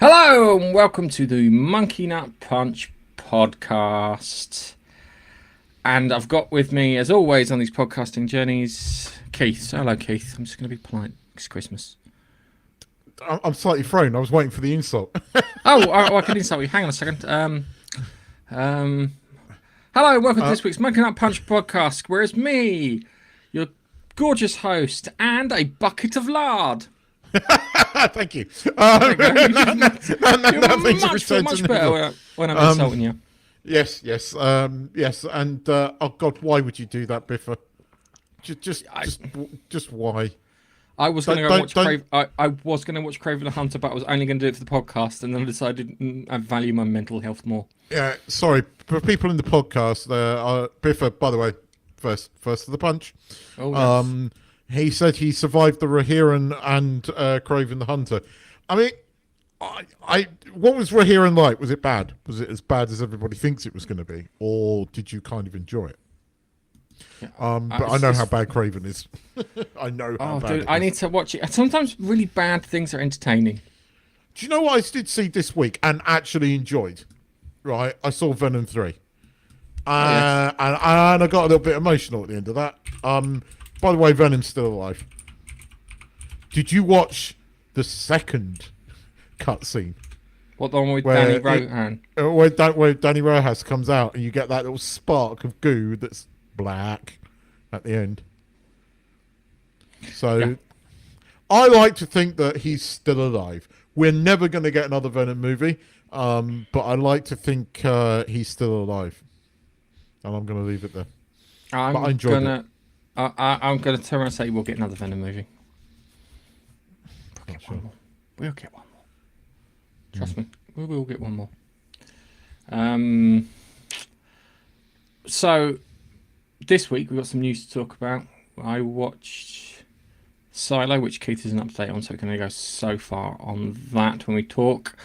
Hello and welcome to the Monkey Nut Punch podcast. And I've got with me, as always, on these podcasting journeys, Keith. So hello, Keith. I'm just going to be polite. It's Christmas. I'm slightly thrown. I was waiting for the insult. I can insult you. Hang on a second. Hello and welcome to this week's Monkey Nut Punch podcast, where it's me, your gorgeous host, and a bucket of lard. Thank you. There you go. You're much better when I'm insulting you. Yes. And oh God, why would you do that, Biffa? Just why? I was going to go watch I was going to watch Kraven the Hunter, but I was only going to do it for the podcast, and then I decided I value my mental health more. Yeah, sorry for people in the podcast. Biffa, by the way, first of the punch. Oh, yes. He said he survived the Rohirrim and Kraven the Hunter. I mean, what was Rohirrim like? Was it bad? Was it as bad as everybody thinks it was going to be, or did you kind of enjoy it? Yeah. But I know how bad Kraven is. I know how bad it is. I need to watch it. Sometimes really bad things are entertaining. Do you know what I did see this week and actually enjoyed? Right, I saw Venom 3. And I got a little bit emotional at the end of that. By the way, Venom's still alive. Did you watch the second cutscene? What, the one with Danny Rohan? Where Danny Rojas comes out and you get that little spark of goo that's black at the end. So, yeah. I like to think that he's still alive. We're never going to get another Venom movie, but I like to think he's still alive. And I'm going to leave it there. I enjoyed it. I'm going to turn around and say we'll get another Venom movie. We'll get one more. Trust me, we will get one more. So, this week we've got some news to talk about. I watched Silo, which Keith is an update on, so we're going to go so far on that when we talk.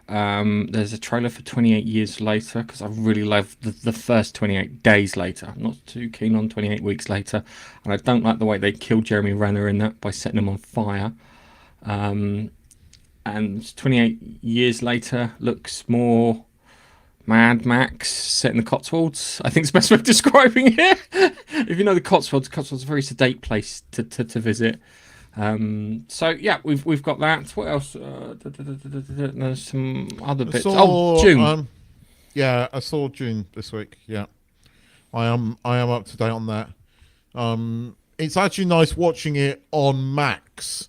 There's a trailer for 28 Years Later, because I really love the first 28 Days Later. I'm not too keen on 28 Weeks Later, and I don't like the way they killed Jeremy Renner in that by setting him on fire. And 28 Years Later looks more Mad Max set in the Cotswolds. I think it's the best way of describing it. If you know the Cotswolds are a very sedate place to visit. So yeah, we've got that. What else? There's some other bits. June. I saw June this week. Yeah, I am up to date on that. It's actually nice watching it on Max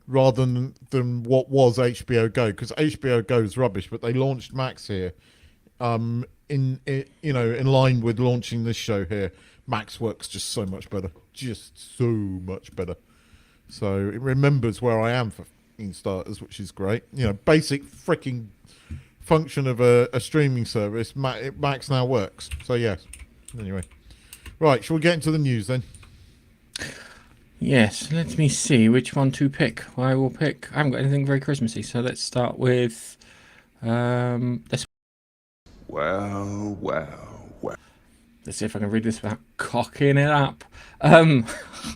rather than what was HBO Go, because HBO Go is rubbish, but they launched Max here. In line with launching this show here, Max works just so much better. So it remembers where I am for starters, which is great. Basic freaking function of a streaming service. Max now works. So yes. Anyway, right. Shall we get into the news then? Yes. Let me see which one to pick. I will pick. I haven't got anything very Christmassy, so let's start with this. Well. Let's see if I can read this without cocking it up.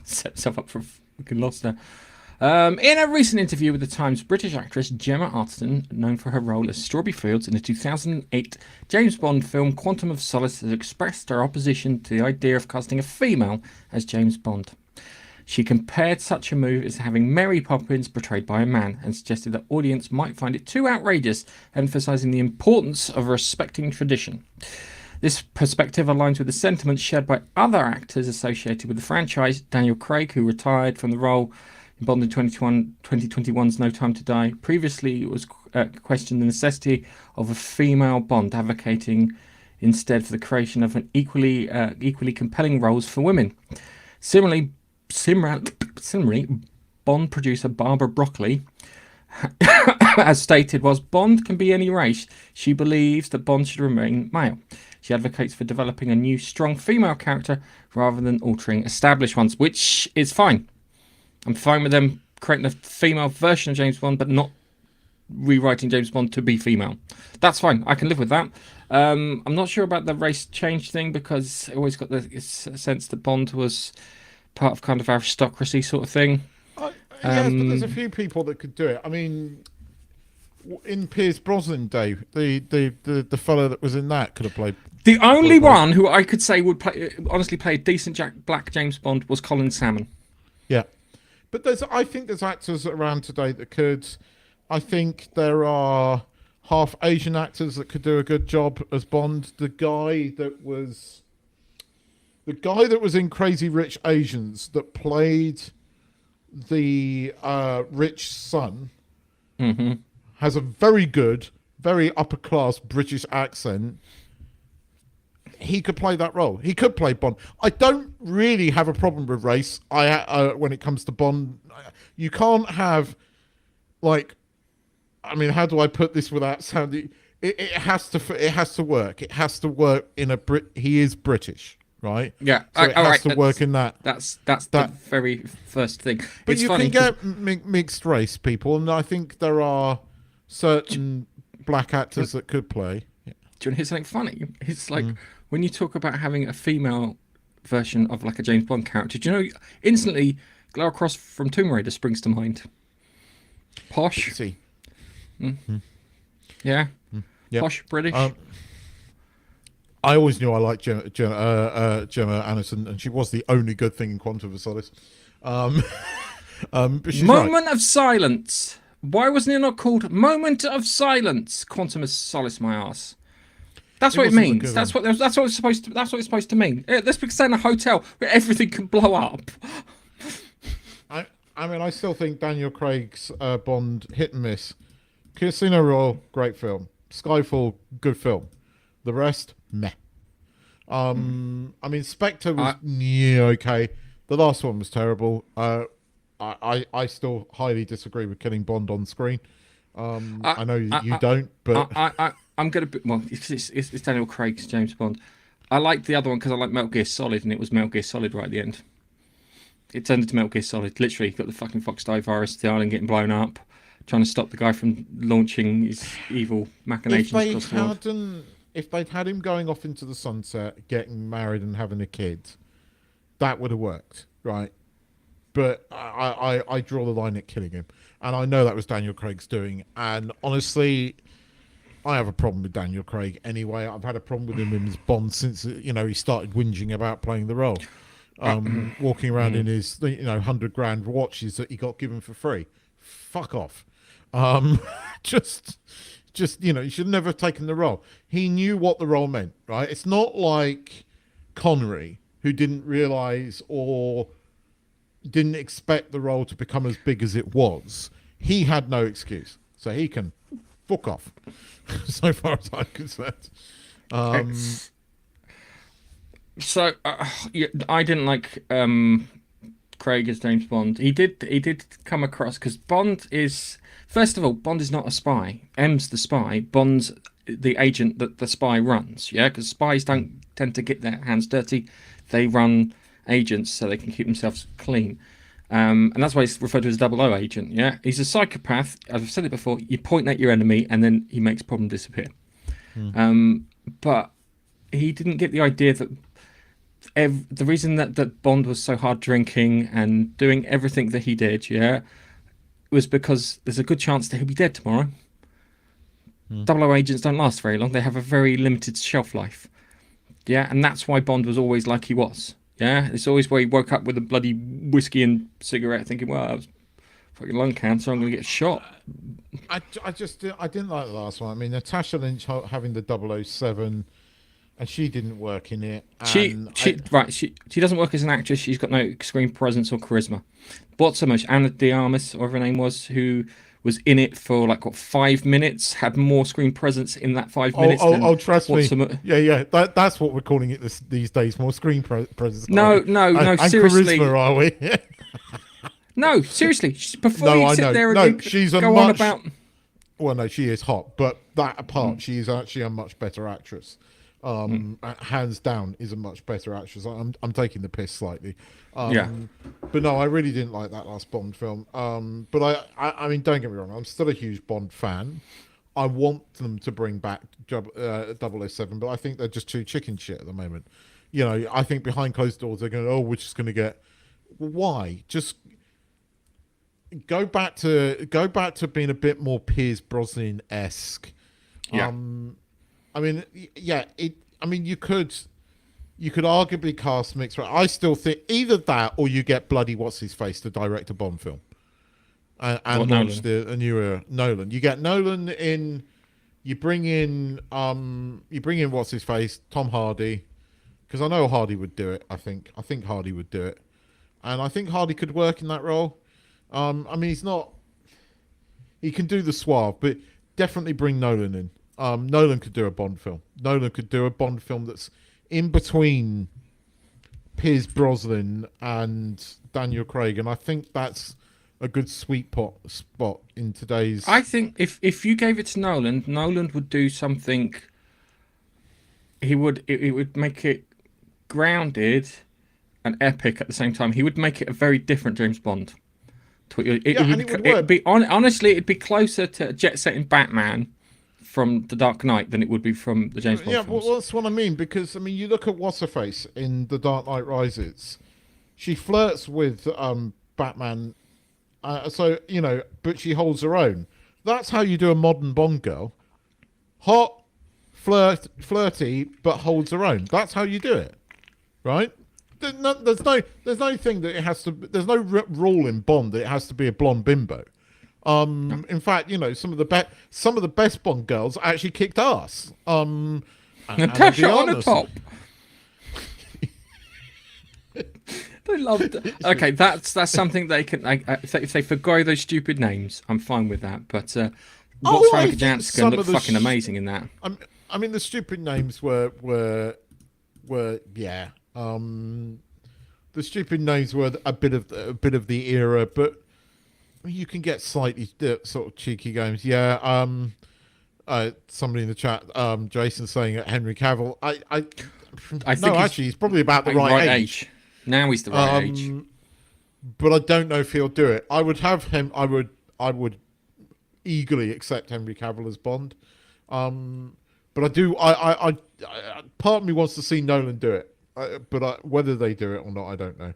Set myself up for fucking lost there. In a recent interview with The Times, British actress Gemma Arterton, known for her role as Strawberry Fields in the 2008 James Bond film Quantum of Solace, has expressed her opposition to the idea of casting a female as James Bond. She compared such a move as having Mary Poppins portrayed by a man, and suggested that audience might find it too outrageous, emphasising the importance of respecting tradition. This perspective aligns with the sentiments shared by other actors associated with the franchise. Daniel Craig, who retired from the role in Bond in 2021's No Time to Die, previously was questioned the necessity of a female Bond, advocating instead for the creation of an equally compelling roles for women. Similarly, Bond producer Barbara Broccoli as stated, whilst Bond can be any race, she believes that Bond should remain male. She advocates for developing a new, strong female character rather than altering established ones, which is fine. I'm fine with them creating a female version of James Bond, but not rewriting James Bond to be female. That's fine. I can live with that. I'm not sure about the race change thing, because I always got the sense that Bond was part of kind of aristocracy sort of thing. Yes, but there's a few people that could do it. I mean, in Pierce Brosnan day, the fellow that was in that could have played. The only one who I could say would honestly play a decent Black James Bond was Colin Salmon. Yeah, but I think there's actors around today that could. I think there are half Asian actors that could do a good job as Bond. The guy that was in Crazy Rich Asians that played the rich son has a very good, very upper class British accent. He could play that role. He could play Bond. I don't really have a problem with race. When it comes to Bond, you can't have how do I put this without sounding? It has to work. It has to work in a Brit. He is British, right? Yeah, so it has to work in that. That's the very first thing. But you can get mixed race people, and I think there are certain black actors that could play. Do you want to hear something funny? It's like when you talk about having a female version of like a James Bond character, do you know instantly Lara Croft from Tomb Raider springs to mind? Posh. See. Yeah. Yep. Posh British. I always knew I liked Gemma Arterton, and she was the only good thing in Quantum of Solace. But she's Moment of silence. Why wasn't it not called Moment of Silence? Quantum of Solace, my ass. That's what it means. That's what it's supposed to. That's what it's supposed to mean. Let's stay in a hotel where everything can blow up. I still think Daniel Craig's Bond hit and miss. Casino Royale, great film. Skyfall, good film. The rest, meh. Spectre was okay. The last one was terrible. I still highly disagree with killing Bond on screen. I know you don't, but I'm gonna be, well. It's Daniel Craig's James Bond. I liked the other one because I like Metal Gear Solid, and it was Metal Gear Solid right at the end. It turned into Metal Gear Solid. Literally, got the fucking Fox Die virus, the island getting blown up, trying to stop the guy from launching his evil machinations across the world. If they'd had him going off into the sunset, getting married and having a kid, that would have worked, right? But I draw the line at killing him. And I know that was Daniel Craig's doing. And honestly, I have a problem with Daniel Craig anyway. I've had a problem with him in his Bond since, he started whinging about playing the role. Walking around in his, $100,000 watches that he got given for free. Fuck off. You should never have taken the role. He knew what the role meant, right? It's not like Connery, who didn't realize or didn't expect the role to become as big as it was. He had no excuse, so he can fuck off. So far as I'm concerned. I didn't like Craig as James Bond. He did come across, because Bond is, first of all, Bond is not a spy. M's the spy. Bond's the agent that the spy runs. Yeah, because spies don't tend to get their hands dirty. They run agents so they can keep themselves clean. And that's why he's referred to as 00 agent. Yeah, he's a psychopath. As I've said it before, you point at your enemy and then he makes problem disappear. But he didn't get the idea that the reason that Bond was so hard drinking and doing everything that he did, was because there's a good chance that he'll be dead tomorrow. 00 agents don't last very long. They have a very limited shelf life. Yeah, and that's why Bond was always like he was. Yeah, it's always where he woke up with a bloody whiskey and cigarette thinking, well, I was fucking lung cancer, I'm going to get shot. I didn't like the last one. I mean, Natasha Lynch having the 007, and she didn't work in it. She doesn't work as an actress. She's got no screen presence or charisma. What's so much? Anna de Armas, or whatever her name was, who was in it for 5 minutes, had more screen presence in that 5 minutes. Trust me. Yeah. That's what we're calling it these days. More screen presence. No, seriously. Charisma, are we? No, seriously. Before you sit there and go on about. Well, no, she is hot, but that apart, she is actually a much better actress. Hands down, is a much better actress. I'm taking the piss slightly. But no, I really didn't like that last Bond film. But I mean, don't get me wrong, I'm still a huge Bond fan. I want them to bring back 007, but I think they're just too chicken shit at the moment. I think behind closed doors they're going, we're just going to get. Why? Just go back to being a bit more Piers Brosnan-esque. Yeah. I mean, yeah. I mean, you could arguably cast mixed. I still think either that or you get bloody what's his face to direct a Bond film, and launch a new era. Nolan. You get Nolan in. You bring in what's his face, Tom Hardy, because I know Hardy would do it. I think Hardy would do it, and I think Hardy could work in that role. I mean, he can do the suave, but definitely bring Nolan in. Nolan could do a Bond film. Nolan could do a Bond film that's in between Piers Brosnan and Daniel Craig, and I think that's a good spot in today's. I think if you gave it to Nolan, Nolan would do something. It would make it grounded and epic at the same time. He would make it a very different James Bond. It'd be honestly, it'd be closer to jet setting Batman from The Dark Knight than it would be from the James Bond films. Well, that's what I mean, because I mean, you look at what's her face in The Dark Knight Rises. She flirts with Batman. So, you know, but she holds her own. That's how you do a modern Bond girl. Hot, flirty, but holds her own. That's how you do it, right? There's no thing that it has to. There's no rule in Bond that it has to be a blonde bimbo. In fact, you know, some of the best Bond girls actually kicked ass. Natasha on the top. They loved it. Okay, that's something they can. If they forgo those stupid names, I'm fine with that. But Veronica Jansen looked fucking amazing in that. I mean, the stupid names were yeah. The stupid names were a bit of the era, but you can get slightly sort of cheeky games. Yeah. Somebody in the chat, Jason saying that Henry Cavill. I think actually he's probably about the right age. Now he's the right age. But I don't know if he'll do it. I would have him. I would eagerly accept Henry Cavill as Bond. But I do. I part of me wants to see Nolan do it. But whether they do it or not, I don't know.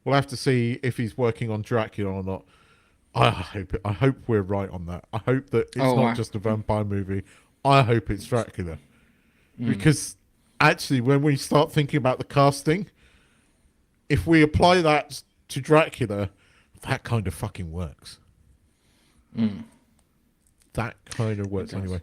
We'll have to see if he's working on Dracula or not. I hope we're right on that. I hope that it's not just a vampire movie. I hope it's Dracula. Because actually, when we start thinking about the casting, if we apply that to Dracula, that kind of fucking works. That kind of works anyway.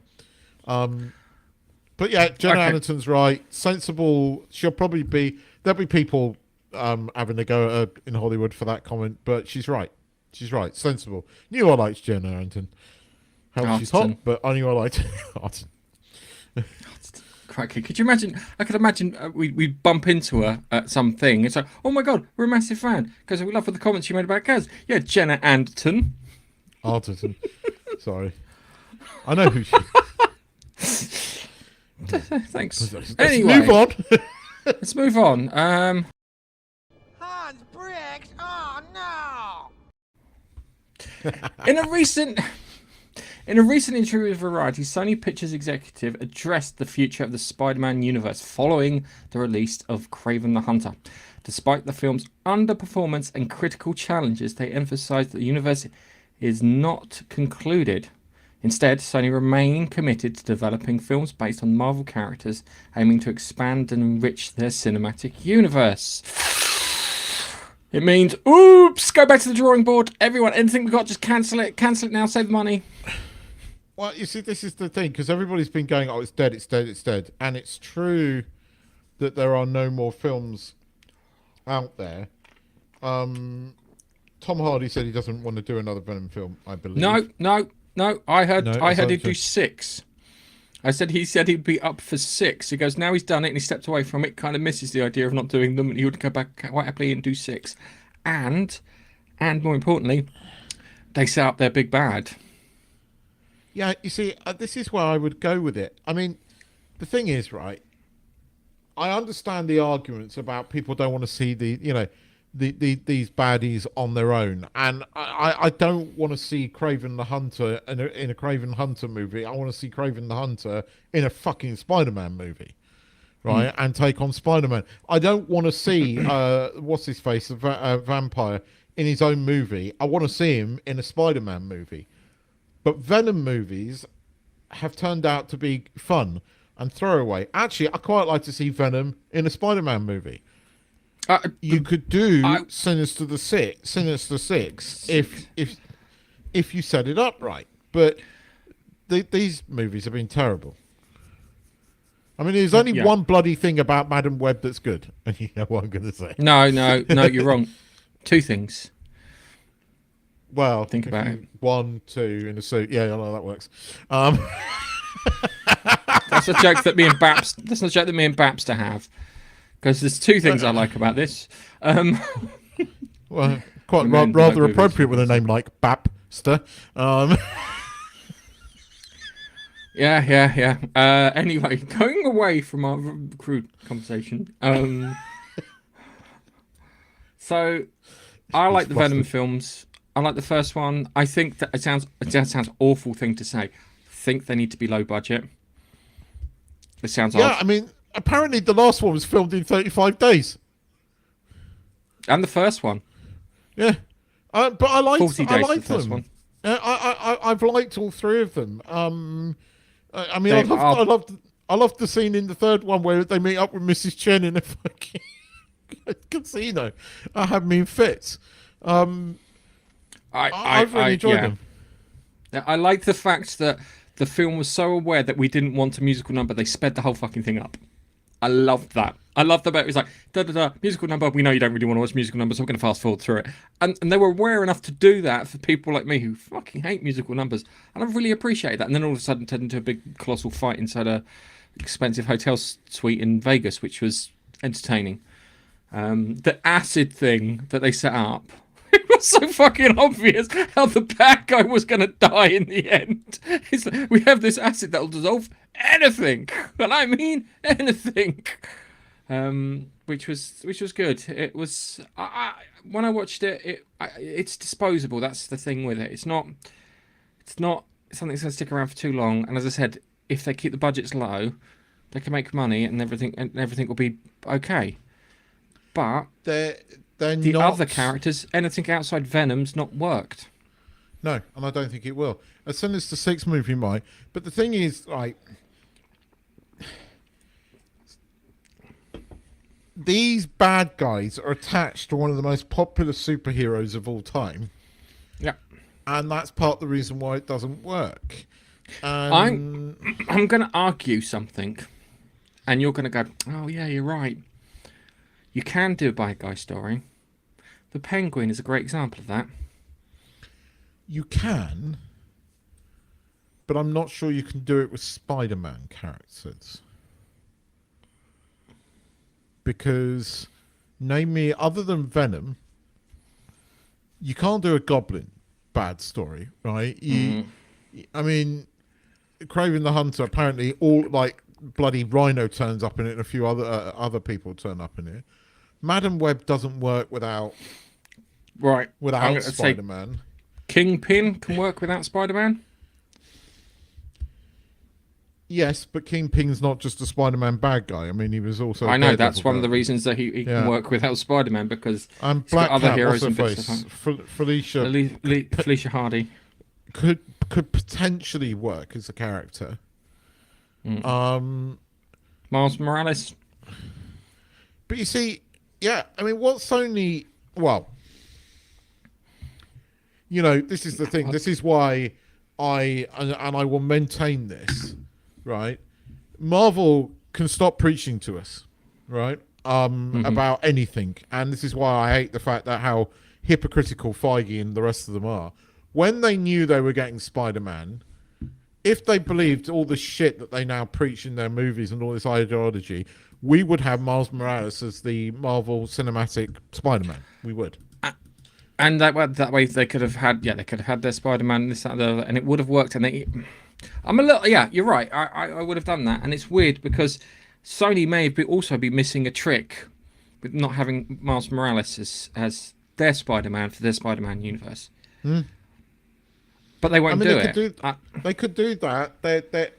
But yeah, Gemma Arterton's right. Sensible. She'll probably be. There'll be people having to go at her in Hollywood for that comment, but she's right. She's right. Sensible. Knew I liked Gemma Arterton. She's hot, but I knew I liked Arterton. Crikey. Could you imagine? I could imagine we'd bump into her at something. It's like, oh my god, we're a massive fan because we love the comments you made about Kaz. Yeah, Gemma Arterton. Arterton. Sorry. I know who she is. Thanks. Anyway, move on. Let's move on. Hans Briggs? Oh no! In a recent interview with Variety, Sony Pictures executive addressed the future of the Spider-Man universe following the release of Kraven the Hunter. Despite the film's underperformance and critical challenges, they emphasized that the universe is not concluded. Instead, Sony remain committed to developing films based on Marvel characters, aiming to expand and enrich their cinematic universe. It means, oops, go back to the drawing board. Everyone, anything we got, just cancel it. Cancel it now, save the money. Well, you see, this is the thing, because everybody's been going, oh, it's dead, it's dead, it's dead. And it's true that there are no more films out there. Tom Hardy said he doesn't want to do another Venom film, I believe. No, I heard he'd do 6. He said he'd be up for 6. He goes, now he's done it and he stepped away from it, kind of misses the idea of not doing them, and he would go back quite happily and do 6. And more importantly, they set up their big bad. Yeah, you see, this is where I would go with it. I mean, the thing is, right, I understand the arguments about people don't want to see these baddies on their own, and I don't want to see Kraven the Hunter in a Kraven Hunter movie. I want to see Kraven the Hunter in a fucking Spider-Man movie, right? And take on Spider-Man. I don't want to see what's his face, a vampire in his own movie. I want to see him in a Spider-Man movie. But Venom movies have turned out to be fun and throwaway. Actually, I quite like to see Venom in a Spider-Man movie. You could do Sinister Six if you set it up right. But these movies have been terrible. I mean, there's only one bloody thing about Madam Web that's good, and you know what I'm going to say. No, you're wrong. Two things. Well, think about it. 1, 2 in a suit. Yeah, I know that works. That's a joke that me and Babs. That's a joke that me and Babster have. Because there's two things I like about this. Well, quite rather appropriate with a name like Babster. Yeah. Anyway, going away from our crude conversation. So, I like the Venom films. I like the first one. I think that it sounds awful thing to say. I think they need to be low budget. It sounds odd. I mean, apparently the last one was filmed in 35 days. And the first one. Yeah. But I like 40 days I like the first them. one. I've liked all three of them. I mean, I loved the scene in the third one where they meet up with Mrs. Chen in a fucking casino. I have me in fits. I've really enjoyed them. I like the fact that the film was so aware that we didn't want a musical number, they sped the whole fucking thing up. I loved that. I loved the bit. It was like, musical number. We know you don't really want to watch musical numbers, so we're going to fast forward through it. And they were aware enough to do that for people like me who fucking hate musical numbers. And I really appreciate that. And then all of a sudden turned into a big colossal fight inside a expensive hotel suite in Vegas, which was entertaining. The acid thing that they set up. It was so fucking obvious how the bad guy was going to die in the end. It's like, we have this acid that will dissolve anything, and I mean anything. Which was good. It was. When I watched it, it's disposable. That's the thing with it. It's not something that's going to stick around for too long. And as I said, if they keep the budgets low, they can make money, and everything will be okay. But the other characters, anything outside Venom's not worked. No, and I don't think it will. A Sinister Six movie might, but the thing is, like, these bad guys are attached to one of the most popular superheroes of all time. Yeah, and that's part of the reason why it doesn't work. And I'm going to argue something, and you're going to go, "Oh yeah, you're right." You can do a bad guy story. The Penguin is a great example of that. You can, but I'm not sure you can do it with Spider-Man characters. Because, name me, other than Venom, you can't do a Goblin bad story, right? I mean, Kraven the Hunter, apparently all, like, bloody Rhino turns up in it and a few other people turn up in it. Madam Web doesn't work without Spider-Man. Kingpin can work without Spider-Man? Yes, but Kingpin's not just a Spider-Man bad guy. I mean, he was also... I know, that's one of the reasons that he can work without Spider-Man, because and Black other Cat, heroes and Felicia Hardy could potentially work as a character. Miles Morales. But you see, yeah, I mean, what Sony... Well, you know, this is the thing. This is why I will maintain this, right? Marvel can stop preaching to us, right? About anything. And this is why I hate the fact that how hypocritical Feige and the rest of them are. When they knew they were getting Spider-Man, if they believed all the shit that they now preach in their movies and all this ideology, we would have Miles Morales as the Marvel Cinematic Spider-Man. We would. And that way they could have had their Spider-Man, this, that, the other, and it would have worked. And I'm a little, you're right. I would have done that. And it's weird because Sony may also be missing a trick with not having Miles Morales as their Spider-Man for their Spider-Man universe. But they won't do it. They could do that.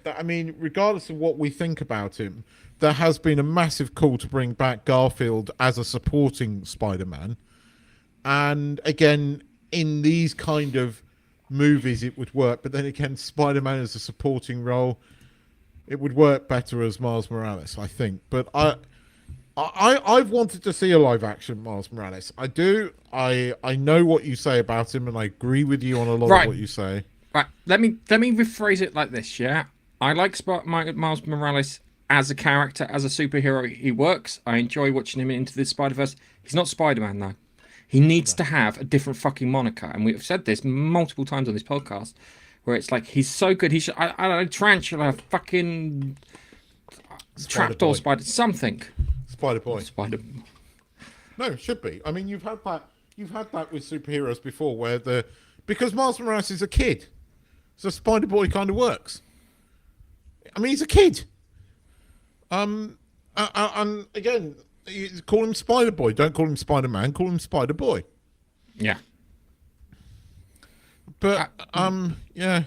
I mean, regardless of what we think about him, there has been a massive call to bring back Garfield as a supporting Spider-Man. And again, in these kind of movies, it would work. But then again, Spider-Man as a supporting role, it would work better as Miles Morales, I think. But I've wanted to see a live action Miles Morales. I do. I know what you say about him, and I agree with you on a lot of what you say. Right. Let me rephrase it like this. Yeah, I like Miles Morales as a character, as a superhero. He works. I enjoy watching him into the Spider-Verse. He's not Spider-Man though. He needs to have a different fucking moniker, and we've said this multiple times on this podcast, where it's like he's so good. He should. I don't know, Tarantula, fucking trapdoor spider, something. Spider-Boy. Spider. No, it should be. I mean, you've had that. You've had that with superheroes before, where because Miles Morales is a kid, so Spider-Boy kind of works. I mean, he's a kid. And again, you call him Spider-Boy. Don't call him Spider-Man. Call him Spider-Boy. Yeah. But yeah.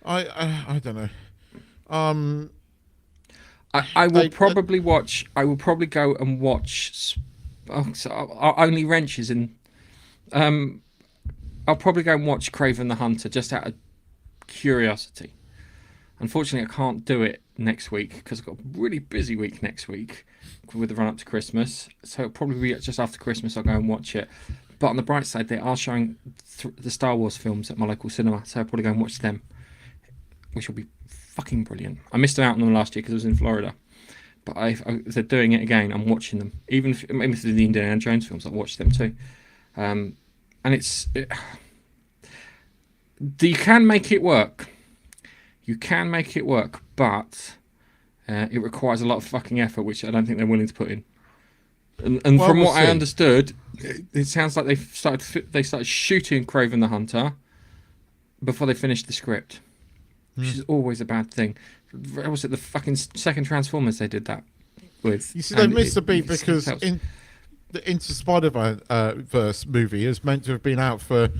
I don't know. I will probably watch. I will probably go and watch. Only wrenches in. I'll probably go and watch Kraven the Hunter just out of curiosity. Unfortunately, I can't do it next week because I've got a really busy week next week with the run up to Christmas. So it'll probably be just after Christmas I'll go and watch it. But on the bright side, they are showing the Star Wars films at my local cinema, so I'll probably go and watch them, which will be fucking brilliant. I missed out on them last year because I was in Florida, but they're doing it again. I'm watching them, even if they're the Indiana Jones films. I'll watch them too, and you can make it work. You can make it work, but it requires a lot of fucking effort, which I don't think they're willing to put in. And from what I understood, it sounds like they started shooting Kraven the Hunter before they finished the script, which is always a bad thing. Was it the fucking second Transformers they did that with? You see, they missed a beat because the Into Spider-Verse movie is meant to have been out for.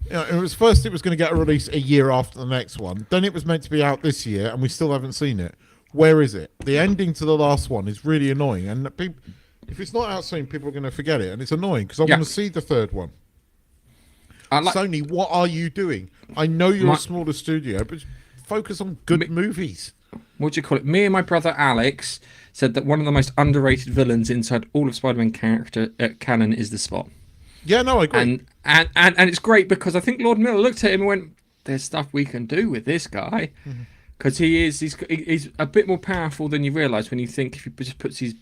It was going to get a release a year after the next one. Then it was meant to be out this year, and we still haven't seen it. Where is it? The ending to the last one is really annoying, and if it's not out soon, people are going to forget it, and it's annoying because I want to see the third one. Sony, what are you doing? I know you're a smaller studio, but focus on good movies. What do you call it? Me and my brother Alex said that one of the most underrated villains inside all of Spider-Man canon is the Spot. Yeah, no, I agree. And it's great because I think Lord Miller looked at him and went, "There's stuff we can do with this guy," because he's a bit more powerful than you realise when you think if he just puts his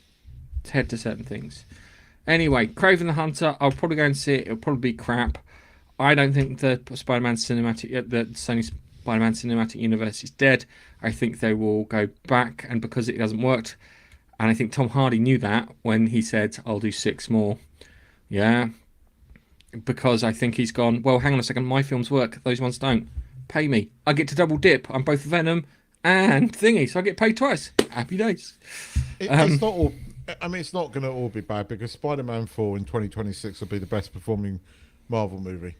head to certain things. Anyway, Kraven the Hunter, I'll probably go and see it. It'll probably be crap. I don't think the Sony Spider-Man cinematic universe is dead. I think they will go back, and because it hasn't worked, and I think Tom Hardy knew that when he said, "I'll do 6 more." Yeah. Because I think he's gone, well, hang on a second, my films work, those ones don't. Pay me. I get to double dip. I'm both Venom and Thingy, so I get paid twice. Happy days. It's not all. I mean, it's not going to all be bad because Spider-Man 4 in 2026 will be the best performing Marvel movie.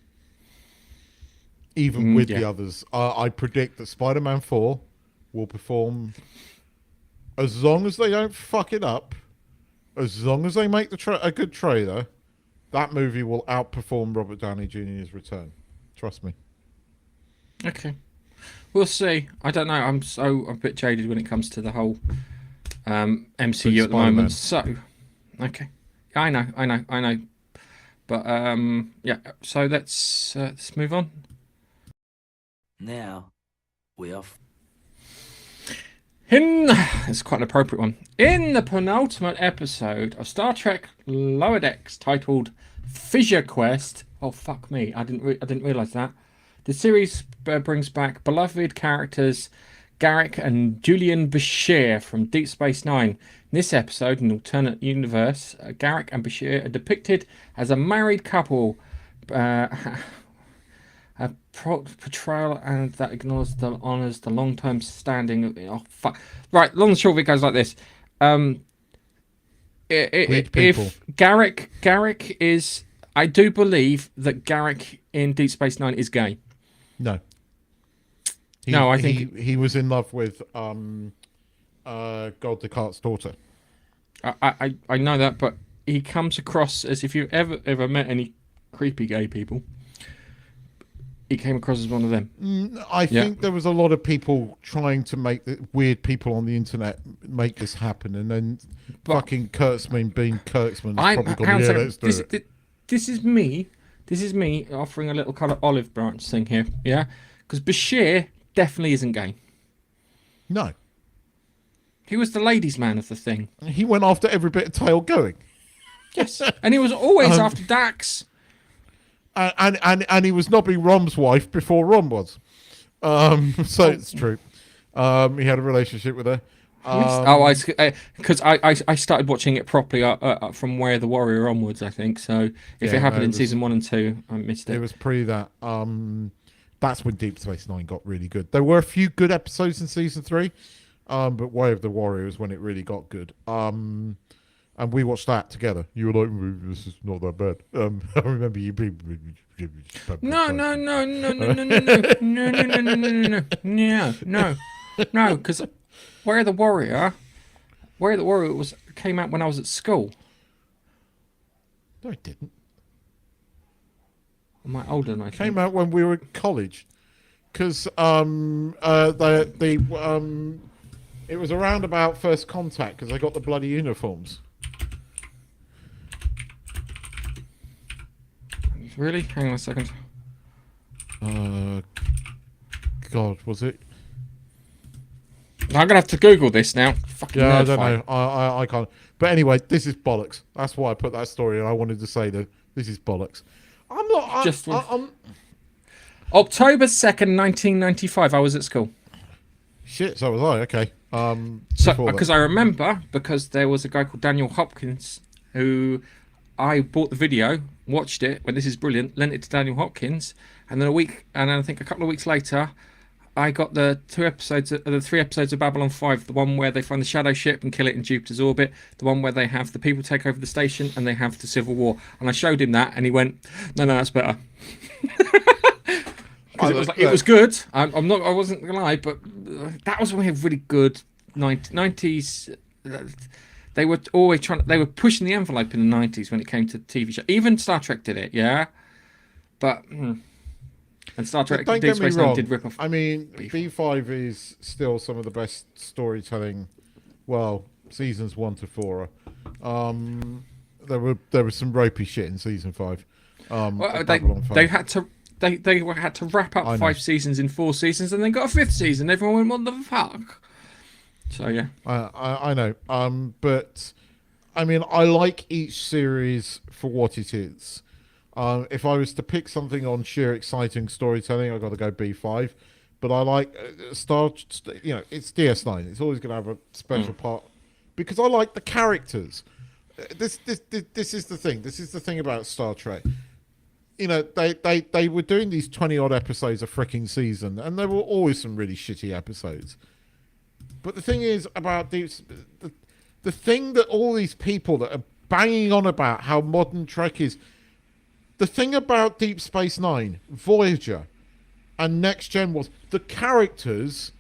Even with the others. I predict that Spider-Man 4 will perform, as long as they don't fuck it up, as long as they make a good trailer, that movie will outperform Robert Downey Jr.'s return. Trust me. Okay. We'll see. I don't know. I'm a bit jaded when it comes to the whole MCU at the moment. So, okay. I know. But, yeah. So let's move on. Now, we are... It's quite an appropriate one. In the penultimate episode of Star Trek Lower Decks, titled Fissure Quest. Oh fuck me! I didn't realize that. The series brings back beloved characters Garak and Julian Bashir from Deep Space Nine. In this episode, in an alternate universe, Garak and Bashir are depicted as a married couple. A portrayal and that ignores the honours the long-term standing. Oh fuck! Right, long and short of it goes like this. If Garak is, I do believe that Garak in Deep Space Nine is gay. No. I think he was in love with God Descartes' daughter. I know that, but he comes across as, if you've ever met any creepy gay people, he came across as one of them. I think there was a lot of people trying to make weird people on the internet make this happen, and then fucking Kurtzman being Kurtzman has probably gone, let's do it. This is me offering a little kind of olive branch thing here, yeah? Because Bashir definitely isn't gay. No. He was the ladies' man of the thing. He went after every bit of tail going. Yes. And he was always after Dax. And he was Nobby Rom's wife before Rom was. So it's true. He had a relationship with her. Because I started watching it properly from Where the Warrior onwards, I think. So if it happened in season 1 and 2, I missed it. It was pre that. That's when Deep Space Nine got really good. There were a few good episodes in season 3, but Way of the Warrior is when it really got good. And we watched that together. You were like, "This is not that bad." I remember you being. No, because Where the Warrior came out when I was at school. No, it didn't. Am I older than I think? Came out when we were at college, because it was around about First Contact, because they got the bloody uniforms. Really? Hang on a second. God, was it? I'm gonna have to Google this now. Fucking I don't know. I can't. But anyway, this is bollocks. That's why I put that story in. I wanted to say that this is bollocks. I'm not. I'm October 2nd, 1995. I was at school. Shit. So was I. Okay. So because I remember, because there was a guy called Daniel Hopkins who I bought the video, watched it, went, "This is brilliant," lent it to Daniel Hopkins, and then I think a couple of weeks later, I got the 3 episodes of Babylon 5, the one where they find the shadow ship and kill it in Jupiter's orbit, the one where they have the people take over the station, and they have the Civil War. And I showed him that, and he went, "No, that's better." It was good. I wasn't gonna lie, but that was when we had really good 90s. They were always they were pushing the envelope in the 90s when it came to TV show. Even Star Trek did it, yeah. But and Star Trek, don't get me wrong. Did rip off. I mean, B5 is still some of the best storytelling. Well, seasons 1 to 4. There was some ropey shit in season 5. They had to wrap up 5 seasons in 4 seasons, and then got a 5th season. Everyone went, "What the fuck?" So yeah, I know. But I mean, I like each series for what it is. If I was to pick something on sheer exciting storytelling, I've got to go B5. But I like it's DS9. It's always going to have a special part because I like the characters. This is the thing. This is the thing about Star Trek. You know, they were doing these 20-odd episodes a freaking season, and there were always some really shitty episodes. But the thing is about the thing that all these people that are banging on about how modern Trek is, the thing about Deep Space Nine, Voyager, and Next Gen was the characters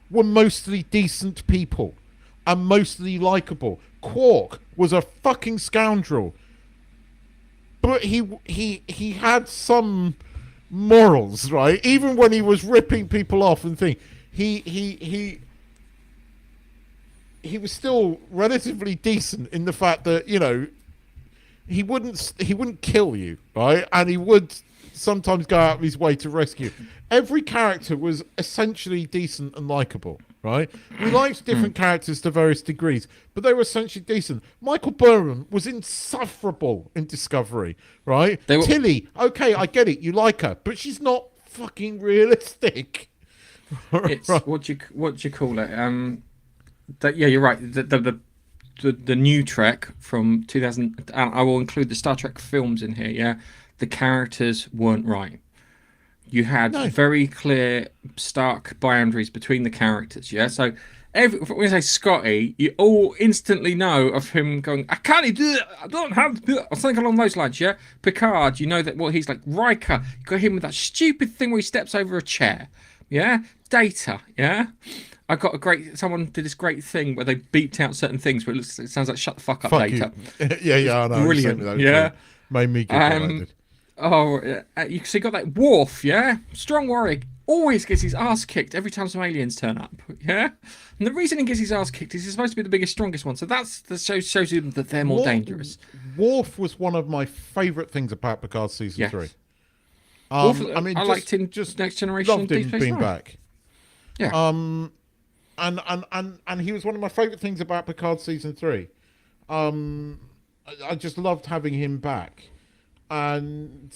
were mostly decent people and mostly likable. Quark was a fucking scoundrel, but he had some morals, right? Even when he was ripping people off and things, he was still relatively decent in the fact that, you know, he wouldn't kill you, right? And he would sometimes go out of his way to rescue. Every character was essentially decent and likable, right? We liked different characters to various degrees, but they were essentially decent. Michael Burnham was insufferable in Discovery, right? Tilly, okay, I get it, you like her, but she's not fucking realistic. It's what do you call it? Yeah, you're right. The new Trek from 2000. I will include the Star Trek films in here. Yeah, the characters weren't right. You had very clear, stark boundaries between the characters. Yeah, so when you say Scotty, you all instantly know of him going, "I can't do it. I don't have to do it," or something along those lines. Yeah, Picard, you know that he's like. Riker, you got him with that stupid thing where he steps over a chair. Yeah, Data. Yeah. I got a great. Someone did this great thing where they beeped out certain things, but it sounds like "shut the fuck up" Fuck data. you. Yeah, I know. Brilliant. You sent me that Yeah. too. Made me giggle. That did. Oh, so you got that Worf, yeah? Strong warrior, always gets his ass kicked every time some aliens turn up, yeah? And the reason he gets his ass kicked is he's supposed to be the biggest, strongest one, so shows you that they're more dangerous. Worf was one of my favourite things about Picard season 3. Worf, I mean, I liked him just Next Generation. Loved him being back. Yeah. And he was one of my favourite things about Picard season 3. I just loved having him back. And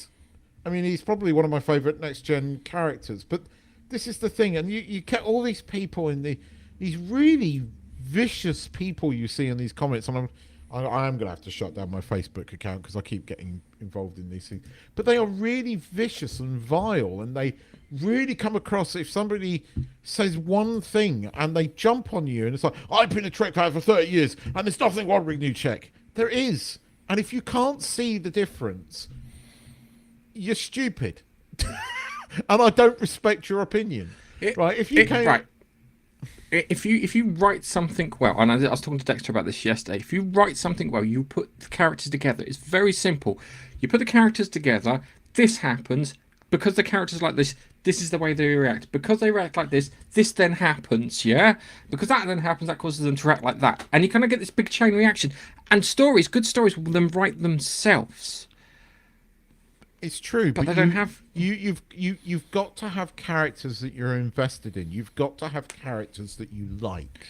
I mean, he's probably one of my favourite next gen characters. But this is the thing, and you get all these people in these really vicious people you see in these comments. And I am going to have to shut down my Facebook account because I keep getting involved in these things. But they are really vicious and vile, and they really come across. If somebody says one thing and they jump on you, and it's like, I've been a Trek fan for 30 years, and there's nothing wrong with new Trek. There is. And if you can't see the difference, you're stupid. And I don't respect your opinion. Right? If you write something well, and I was talking to Dexter about this yesterday, if you write something well, you put the characters together. It's very simple. You put the characters together, this happens, because the characters like this is the way they react. Because they react like this then happens, yeah? Because that then happens, that causes them to react like that. And you kind of get this big chain reaction. And good stories will then write themselves. It's true, but they don't have. You've got to have characters that you're invested in. You've got to have characters that you like,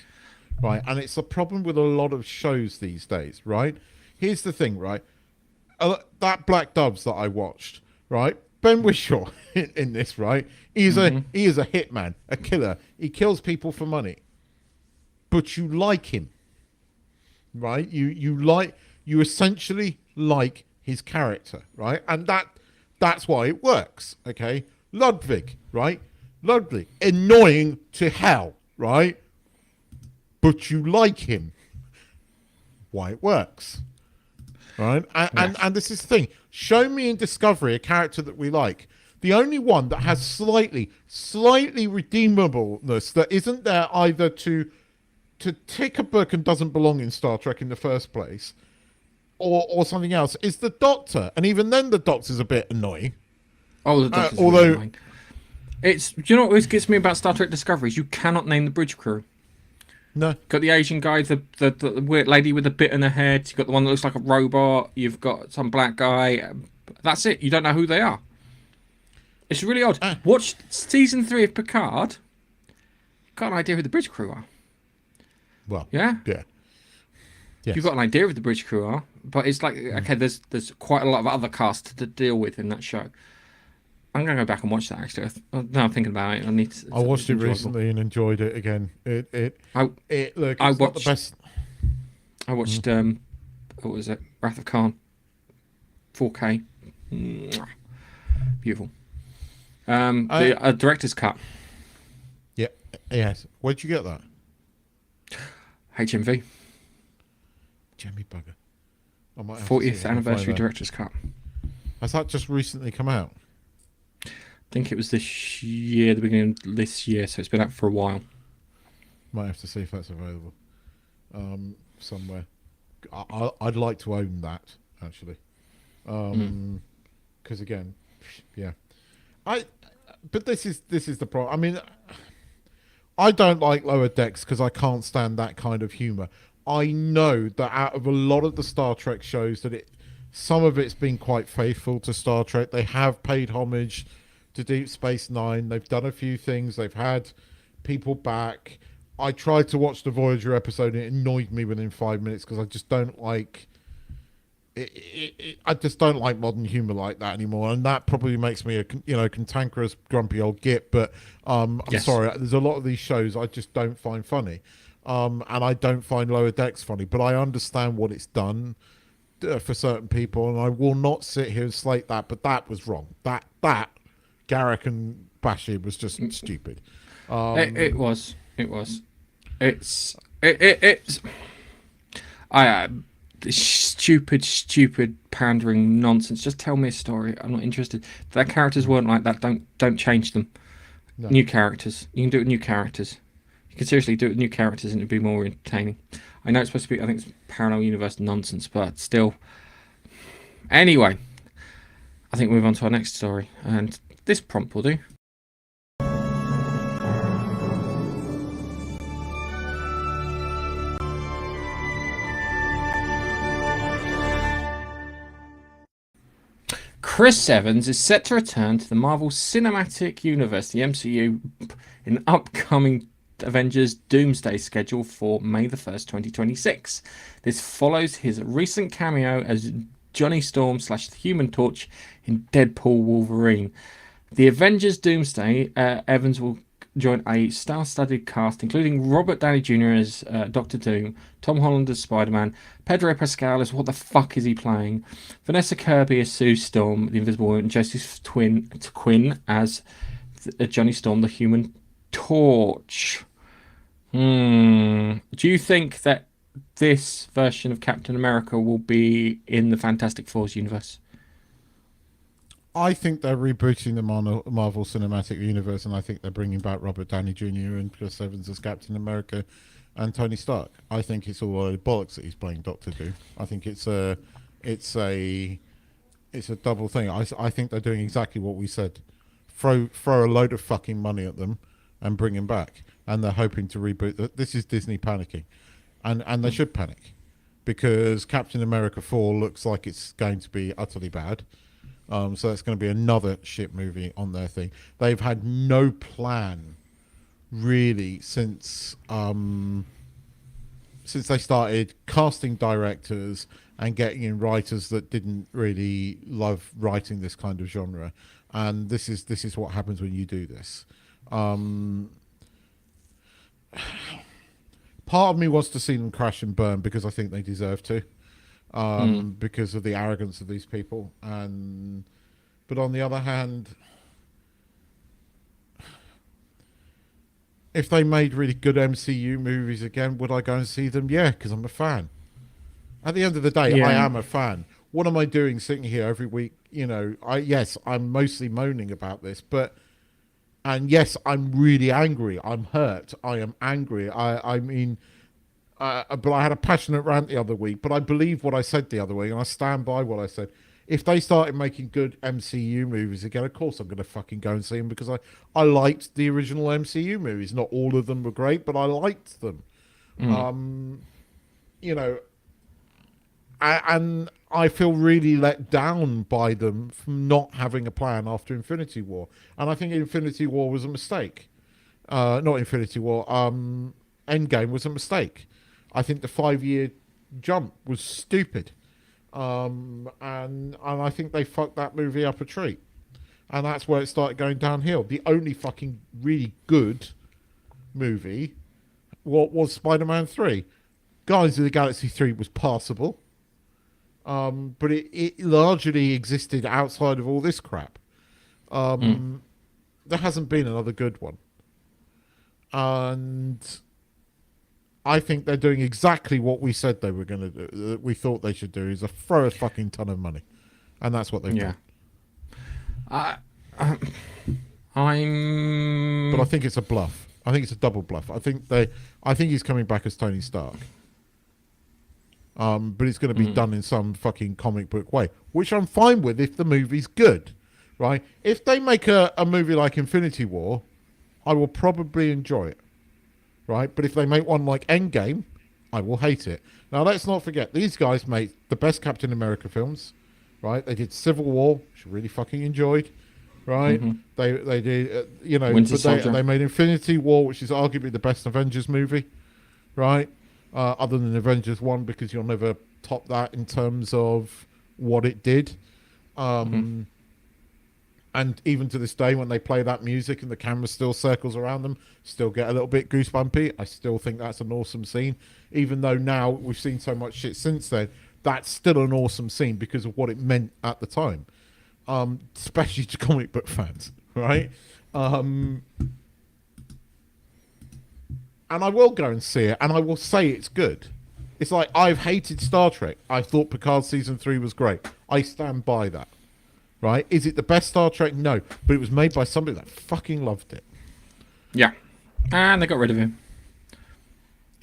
right? And it's a problem with a lot of shows these days, right? Here's the thing, right? That Black Doves that I watched, right? Ben Whishaw in this, right? He is a hitman, a killer. He kills people for money, but you like him, right? You essentially like his character, right? And that's why it works, okay? Ludwig, right? Ludwig, annoying to hell, right? But you like him. Why it works, right? And this is the thing. Show me in Discovery a character that we like. The only one that has slightly redeemableness that isn't there either to tick a book and doesn't belong in Star Trek in the first place, or something else, is the Doctor. And even then the Doctor's a bit annoying. Oh, the Doctor's really annoying. Do you know what always gets me about Star Trek Discovery is you cannot name the bridge crew. No. Got the Asian guy, the weird lady with the bit in her head. You've got the one that looks like a robot. You've got some black guy. That's it. You don't know who they are. It's really odd. Watch season 3 of Picard. Got an idea who the bridge crew are. Well, yeah. Yes. You've got an idea of who the bridge crew are, but it's like, okay, there's quite a lot of other cast to deal with in that show. I'm going to go back and watch that, actually. Now I'm thinking about it. I watched it recently and enjoyed it again. It's not the best. I watched, what was it? Wrath of Khan. 4K. Beautiful. The director's cut. Yeah. Yes. Where'd you get that? HMV. Jimmy bugger. 40th anniversary director's cut. Has that just recently come out? I think it was this year, the beginning of this year, so it's been out for a while. Might have to see if that's available somewhere. I'd like to own that, actually. Because again, yeah. But this is the problem. I mean, I don't like Lower Decks because I can't stand that kind of humour. I know that out of a lot of the Star Trek shows that some of it's been quite faithful to Star Trek. They have paid homage to Deep Space Nine. They've done a few things. They've had people back. I tried to watch the Voyager episode and it annoyed me within 5 minutes because I just don't like I just don't like modern humour like that anymore, and that probably makes me a cantankerous, grumpy old git. But I'm sorry, there's a lot of these shows I just don't find funny. And I don't find Lower Decks funny, but I understand what it's done for certain people, and I will not sit here and slate that. But that was wrong. That Garak and Bashir was just stupid. It was. Stupid pandering nonsense. Just tell me a story. I'm not interested. If their characters weren't like that, don't change them. No. New characters. You can do it with new characters. You You could seriously do it with new characters and it'd be more entertaining. I know it's supposed to be, I think it's parallel universe nonsense, but still. Anyway, I think we'll move on to our next story, and this prompt will do. Chris Evans is set to return to the Marvel Cinematic Universe, the MCU, in upcoming Avengers Doomsday schedule for May the 1st, 2026. This follows his recent cameo as Johnny Storm / the Human Torch in Deadpool Wolverine. The Avengers Doomsday, Evans will join a star-studded cast, including Robert Downey Jr. as Doctor Doom, Tom Holland as Spider-Man, Pedro Pascal as what the fuck is he playing, Vanessa Kirby as Sue Storm, the Invisible Woman, and Joseph Quinn as Johnny Storm, the Human Torch. Do you think that this version of Captain America will be in the Fantastic Four's universe? I think they're rebooting the Marvel Cinematic Universe, and I think they're bringing back Robert Downey Jr. and Chris Evans as Captain America and Tony Stark. I think it's all bollocks that he's playing Doctor Doom. I think it's a double thing. I think they're doing exactly what we said. Throw a load of fucking money at them and bring him back. And they're hoping to reboot. This is Disney panicking. And they should panic. Because Captain America 4 looks like it's going to be utterly bad. So it's going to be another shit movie on their thing. They've had no plan, really, since they started casting directors and getting in writers that didn't really love writing this kind of genre. And this is what happens when you do this. Part of me wants to see them crash and burn because I think they deserve to. Because of the arrogance of these people, but on the other hand, if they made really good MCU movies again, would I go and see them? Yeah, because I'm a fan. At the end of the day, I am a fan. What am I doing sitting here every week? I'm mostly moaning about this, and yes, I'm really angry. I'm hurt. I am angry. I mean. But I had a passionate rant the other week, but I believe what I said the other week, and I stand by what I said. If they started making good MCU movies again, of course I'm going to fucking go and see them, because I liked the original MCU movies. Not all of them were great, but I liked them. And I feel really let down by them from not having a plan after Infinity War. And I think Infinity War was a mistake. Not Infinity War, Endgame was a mistake. I think the 5-year jump was stupid. And I think they fucked that movie up a treat. And that's where it started going downhill. The only fucking really good movie was Spider-Man 3. Guardians of the Galaxy 3 was passable. But it largely existed outside of all this crap. There hasn't been another good one. And I think they're doing exactly what we said they were going to do, that we thought they should do, is throw a fucking ton of money. And that's what they've done. But I think it's a bluff. I think it's a double bluff. I think he's coming back as Tony Stark. But it's going to be done in some fucking comic book way, which I'm fine with if the movie's good, right? If they make a movie like Infinity War, I will probably enjoy it. Right, but if they make one like Endgame, I will hate it. Now, let's not forget, these guys made the best Captain America films, right? They did Civil War, which I really fucking enjoyed, right? They did, they made Infinity War, which is arguably the best Avengers movie, right? Other than Avengers 1, because you'll never top that in terms of what it did. And even to this day, when they play that music and the camera still circles around them, still get a little bit goosebumpy. I still think that's an awesome scene. Even though now we've seen so much shit since then, that's still an awesome scene because of what it meant at the time. Especially to comic book fans, right? And I will go and see it, and I will say it's good. It's like, I've hated Star Trek. I thought Picard Season 3 was great. I stand by that. Right? Is it the best Star Trek? No. But it was made by somebody that fucking loved it. Yeah. And they got rid of him.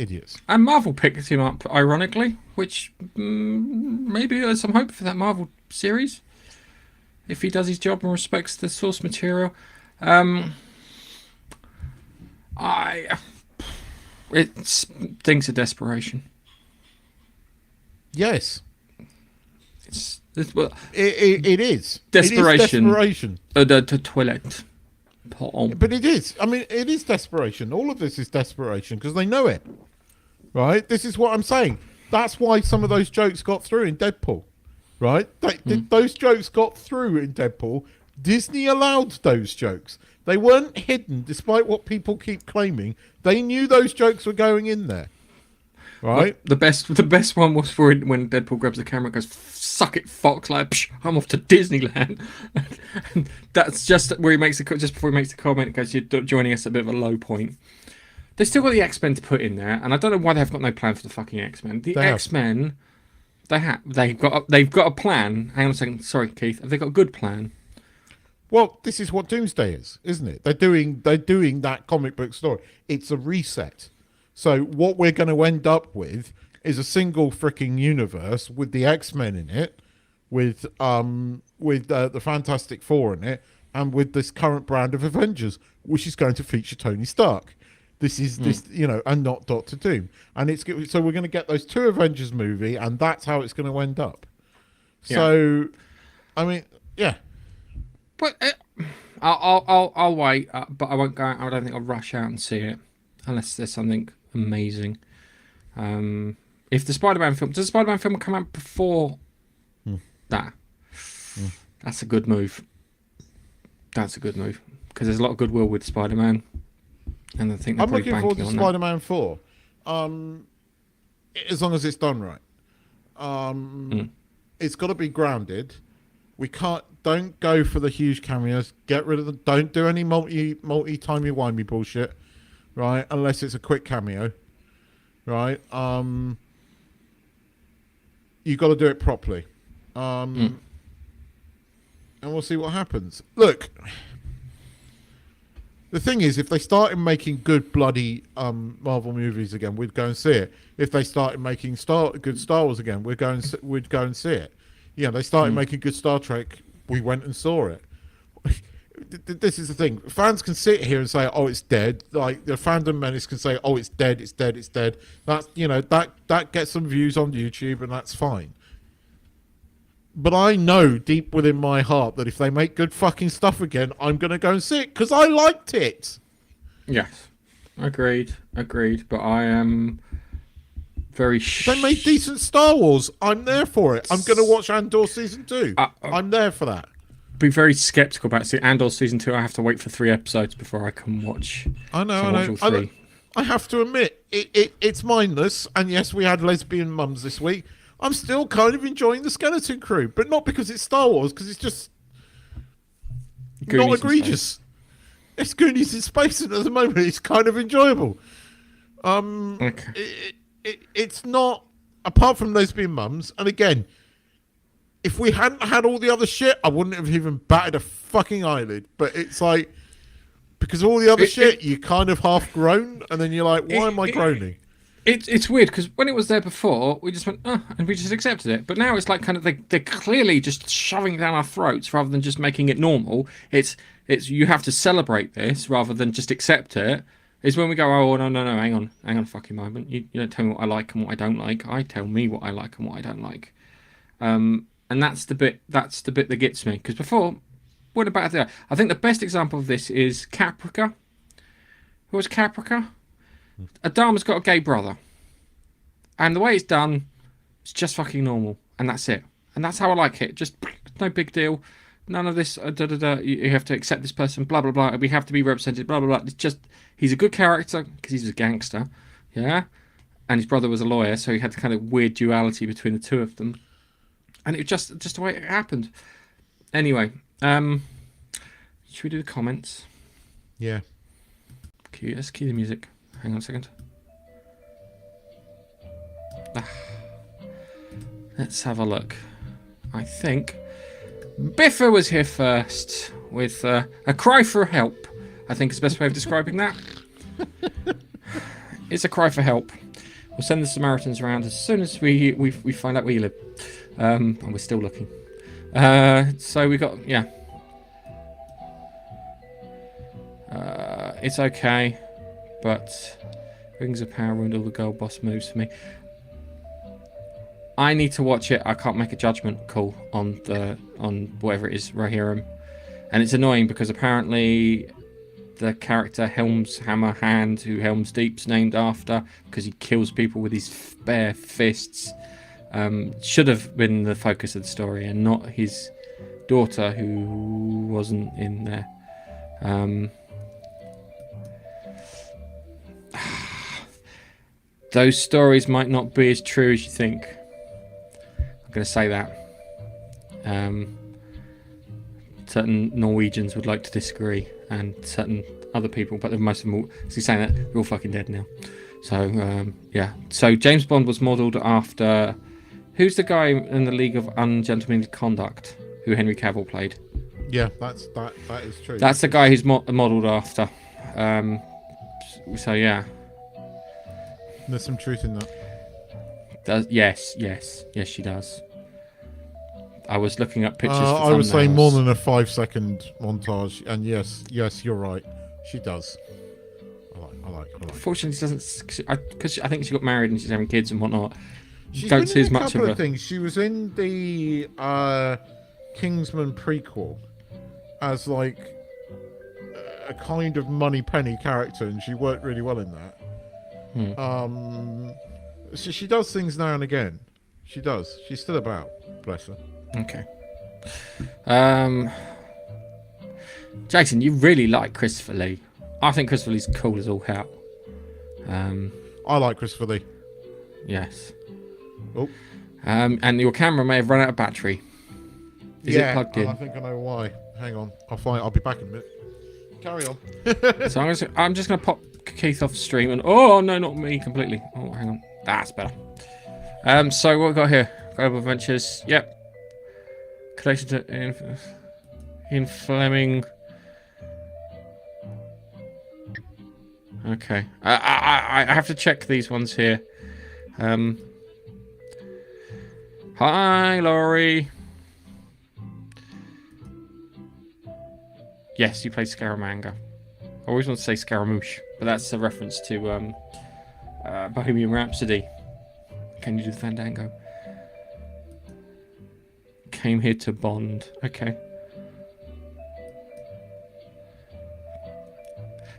idiots. And Marvel picked him up, ironically, which maybe there's some hope for that Marvel series if he does his job and respects the source material. It's things of desperation. Yes. Well, it is. Desperation. It is desperation. The toilet. But it is. I mean, it is desperation. All of this is desperation because they know it. Right? This is what I'm saying. That's why some of those jokes got through in Deadpool. Right? Those jokes got through in Deadpool. Disney allowed those jokes. They weren't hidden, despite what people keep claiming. They knew those jokes were going in there. Right? The best one was for when Deadpool grabs the camera and goes, "Suck it, Fox!" Like, Psh, I'm off to Disneyland. And that's just where he makes just before he makes the comment. It goes, "You're joining us at a bit of a low point." They've still got the X-Men to put in there, and I don't know why they've got no plan for the fucking X-Men. The X-Men, they've got a plan. Hang on a second, sorry, Keith. Have they got a good plan? Well, this is what Doomsday is, isn't it? They're doing that comic book story. It's a reset. So what we're going to end up with is a single freaking universe with the X-Men in it, with the Fantastic Four in it, and with this current brand of Avengers, which is going to feature Tony Stark. This is and not Doctor Doom. And so we're going to get those two Avengers movie, and that's how it's going to end up. Yeah. So, I mean, yeah. But I'll wait, but I won't go out. I don't think I'll rush out and see it unless there's something amazing. If the Spider-Man film, does the Spider-Man film come out before that? That's a good move. That's a good move because there's a lot of goodwill with Spider-Man, and I think they're I'm probably looking forward banking to on Spider-Man 4, as long as it's done right. It's got to be grounded. Don't go for the huge cameos. Get rid of them. Don't do any multi-timey-wimey bullshit, right? Unless it's a quick cameo, right? You got to do it properly, and we'll see what happens. Look, the thing is, if they started making good bloody Marvel movies again, we'd go and see it. If they started making good Star Wars again, we'd go and see it. Yeah, they started making good Star Trek. We went and saw it. This is the thing. Fans can sit here and say, "Oh, it's dead." Like the fandom menace can say, "Oh, it's dead. It's dead. It's dead." That's that gets some views on YouTube, and that's fine. But I know deep within my heart that if they make good fucking stuff again, I'm gonna go and see it because I liked it. Yes, agreed. But I am very. They made decent Star Wars. I'm there for it. I'm gonna watch Andor season 2. I'm there for that. Be very skeptical about seeing Andor season 2. I have to wait for 3 episodes before I can watch. I know. I have to admit, it's mindless. And yes, we had lesbian mums this week. I'm still kind of enjoying the Skeleton Crew, but not because it's Star Wars, because it's just Goonies not egregious. It's Goonies in space, and at the moment, it's kind of enjoyable. Okay. It's not, apart from lesbian mums, and again, if we hadn't had all the other shit, I wouldn't have even batted a fucking eyelid. But it's like, because all the other shit, you're kind of half grown, and then you're like, why am I groaning? It's weird, because when it was there before, we just went, and we just accepted it. But now it's like kind of, they're clearly just shoving it down our throats rather than just making it normal. It's you have to celebrate this rather than just accept it. Is when we go, oh, no, hang on a fucking moment. You don't tell me what I like and what I don't like. I tell me what I like and what I don't like. And that's the bit that gets me. Because before, what about that? I think the best example of this is Caprica. Who was Caprica? Adama's got a gay brother. And the way it's done, it's just fucking normal. And that's it. And that's how I like it. Just no big deal. None of this, you have to accept this person, blah, blah, blah. We have to be represented, blah, blah, blah. It's just, he's a good character because he's a gangster. Yeah? And his brother was a lawyer, so he had the kind of weird duality between the two of them. And it was just the way it happened. Anyway, should we do the comments? Yeah. Let's cue the music. Hang on a second. Let's have a look. I think Biffa was here first with a cry for help. I think is the best way of describing that. It's a cry for help. We'll send the Samaritans around as soon as we find out where you live. And we're still looking. So we got, yeah. It's okay, but Rings of Power ruined all the gold boss moves for me. I need to watch it. I can't make a judgment call on whatever it is, Rohirrim. And it's annoying because apparently the character Helm's Hammer Hand, who Helm's Deep's named after, because he kills people with his bare fists, should have been the focus of the story and not his daughter, who wasn't in there. Those stories might not be as true as you think. I'm going to say that. Certain Norwegians would like to disagree, and certain other people, but most of them all, so he's saying that they're all fucking dead now. So, yeah. So James Bond was modelled after... Who's the guy in the League of Ungentlemanly Conduct who Henry Cavill played? Yeah, that is true. That's the guy who's modelled after. So, yeah. There's some truth in that. Yes, she does. I was looking up pictures. For I would say thumbnails. more than a 5-second montage, and yes, you're right. She does. I like. Unfortunately, she doesn't. Because I think she got married and she's having kids and whatnot. She's Don't been see in as a much couple of of her. things. She was in the Kingsman prequel as like a kind of money penny character, and she worked really well in that. So she does things now and again. She does. She's still about. Bless her. Okay. Jason, you really like Christopher Lee. I think Christopher Lee's cool as all hell. I like Christopher Lee. Yes. Oh. And your camera may have run out of battery. Is it plugged in? I think I know why. Hang on. I'll be back in a minute. Carry on. So I'm just going to pop Keith off stream and... Oh, no, not me completely. Oh, hang on. That's better. So what we got here? Global Adventures. Yep. Collected to in Fleming. Okay. I have to check these ones here. Hi, Laurie. Yes, you played Scaramanga. I always want to say Scaramouche, but that's a reference to Bohemian Rhapsody. Can you do the Fandango? Came here to bond. Okay.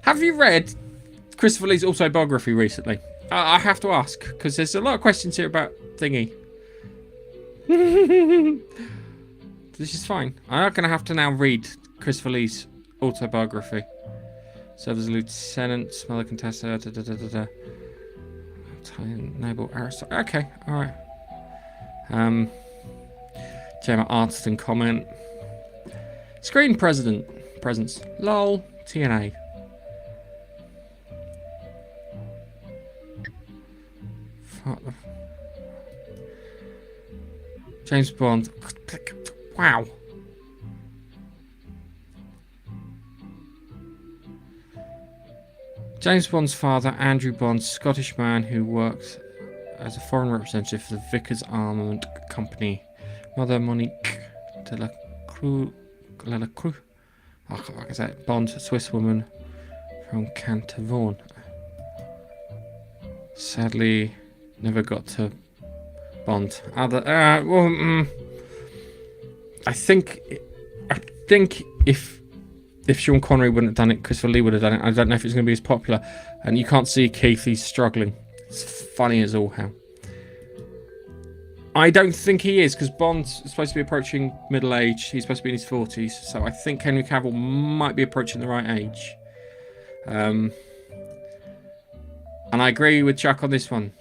Have you read Christopher Lee's autobiography recently? I have to ask, because there's a lot of questions here about Thingy. This is fine. I'm not going to have to now read Christopher Lee's autobiography. Served as a lieutenant, smuggler contestant, Italian noble aristocrat. Okay, alright. Gemma Arterton comment. Screen presence. LOL. TNA. James Bond. Wow. James Bond's father, Andrew Bond, Scottish man who worked as a foreign representative for the Vickers Armament Company. Mother, Monique de la Cruz. Oh, what is that? Bond, a Swiss woman from Cantervon. Sadly, never got to Bond. I think if Sean Connery wouldn't have done it, Christopher Lee would have done it. I don't know if it's going to be as popular. And you can't see Keith, he's struggling. It's funny as all hell. I don't think he is, because Bond's supposed to be approaching middle age. He's supposed to be in his 40s. So I think Henry Cavill might be approaching the right age. And I agree with Chuck on this one.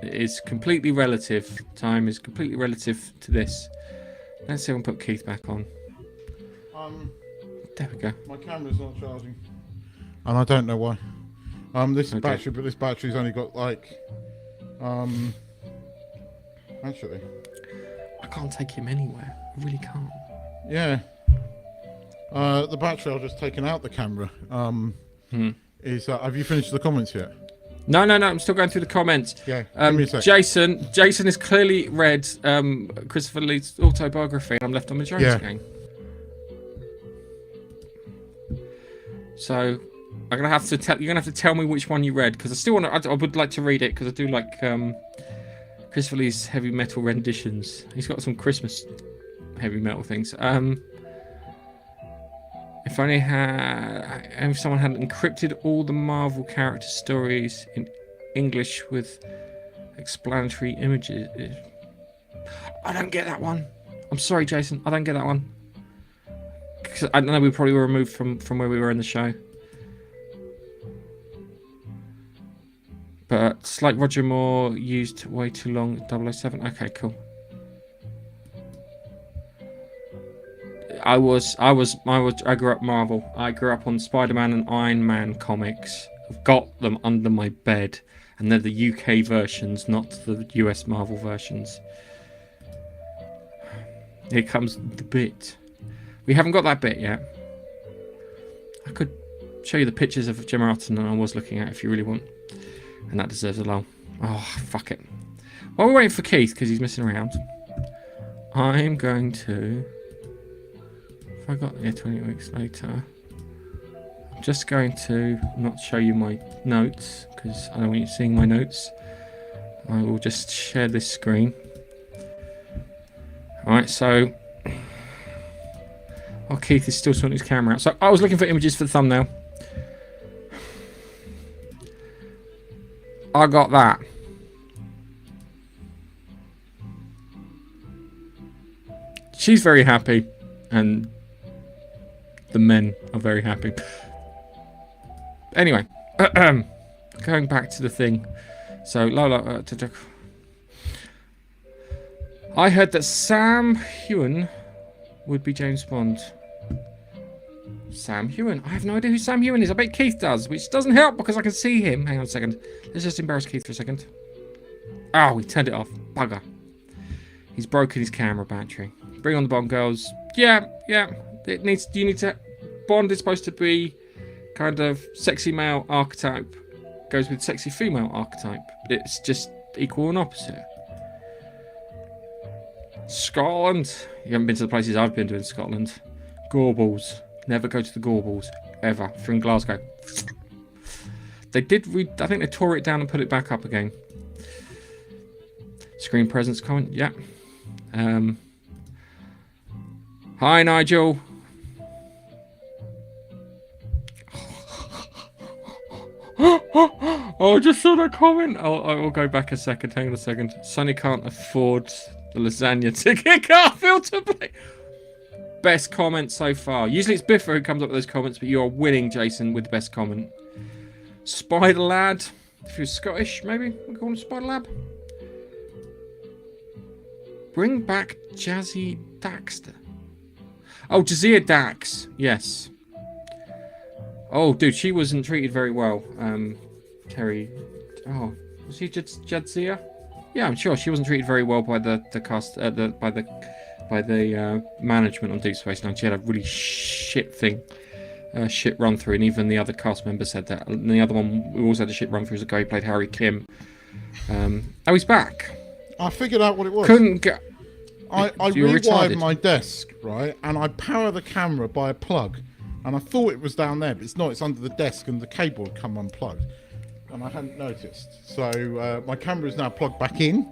It is completely relative. Time is completely relative to this. Let's see if I can put Keith back on. There we go. My camera's not charging, and I don't know why. This battery, but this battery's only got like, actually, I can't take him anywhere. I really can't. Yeah. The battery I've just taken out the camera. Is have you finished the comments yet? No, I'm still going through the comments. Yeah, give me a sec. Jason has clearly read Christopher Lee's autobiography, and I'm left on the Jones Yeah. gang. So I'm gonna have to tell you're gonna have to tell me which one you read, because I still want to. I would like to read it because I do like Christopher Lee's heavy metal renditions. He's got some Christmas heavy metal things. If someone had encrypted all the Marvel character stories in English with explanatory images. I don't get that one. I'm sorry, Jason. I don't get that one. 'Cause I don't know. We probably were removed from where we were in the show. But it's like Roger Moore used way too long. 007. Okay, cool. I grew up Marvel. I grew up on Spider-Man and Iron Man comics. I've got them under my bed, and they're the UK versions, not the US Marvel versions. Here comes the bit. We haven't got that bit yet. I could show you the pictures of Gemma Arterton I was looking at if you really want, and that deserves a lull. Oh, fuck it. While we're waiting for Keith, because he's messing around, I'm going to... I got here 20 weeks later. I'm just going to not show you my notes because I don't want you seeing my notes. I will just share this screen. Alright, so while Keith is still sorting his camera out. So I was looking for images for the thumbnail. I got that. She's very happy, and the men are very happy. Anyway, going back to the thing. So, I heard that Sam Heughan would be James Bond. Sam Heughan. I have no idea who Sam Heughan is. I bet Keith does, which doesn't help because I can see him. Hang on a second. Let's just embarrass Keith for a second. Oh, he turned it off. Bugger. He's broken his camera battery. Bring on the Bond girls. Yeah. You need to... Bond is supposed to be kind of sexy male archetype. Goes with sexy female archetype. It's just equal and opposite. Scotland. You haven't been to the places I've been to in Scotland. Gorbals. Never go to the Gorbals. Ever. If you're in Glasgow. They did I think they tore it down and put it back up again. Screen presence comment. Yeah. Hi, Nigel. Oh, I just saw that comment. I will go back a second. Hang on a second. Sonny can't afford the lasagna ticket. Garfield to play. Best comment so far. Usually it's Biffa who comes up with those comments, but you are winning, Jason, with the best comment. Spider Lad. If you're Scottish, maybe we call him Spider Lad. Bring back Jazzy Daxter. Oh, Jazia Dax. Yes. Oh, dude, she wasn't treated very well. Terry. Oh, was he Jadzia? Yeah, I'm sure she wasn't treated very well by the cast, by the management on Deep Space Nine. She had a really shit run through, and even the other cast members said that. And the other one who also had a shit run through was a guy who played Harry Kim. Oh, he's back. I figured out what it was. Couldn't get. I rewired my desk, right, and I power the camera by a plug. And I thought it was down there, but it's not. It's under the desk, and the cable had come unplugged. And I hadn't noticed. So my camera is now plugged back in.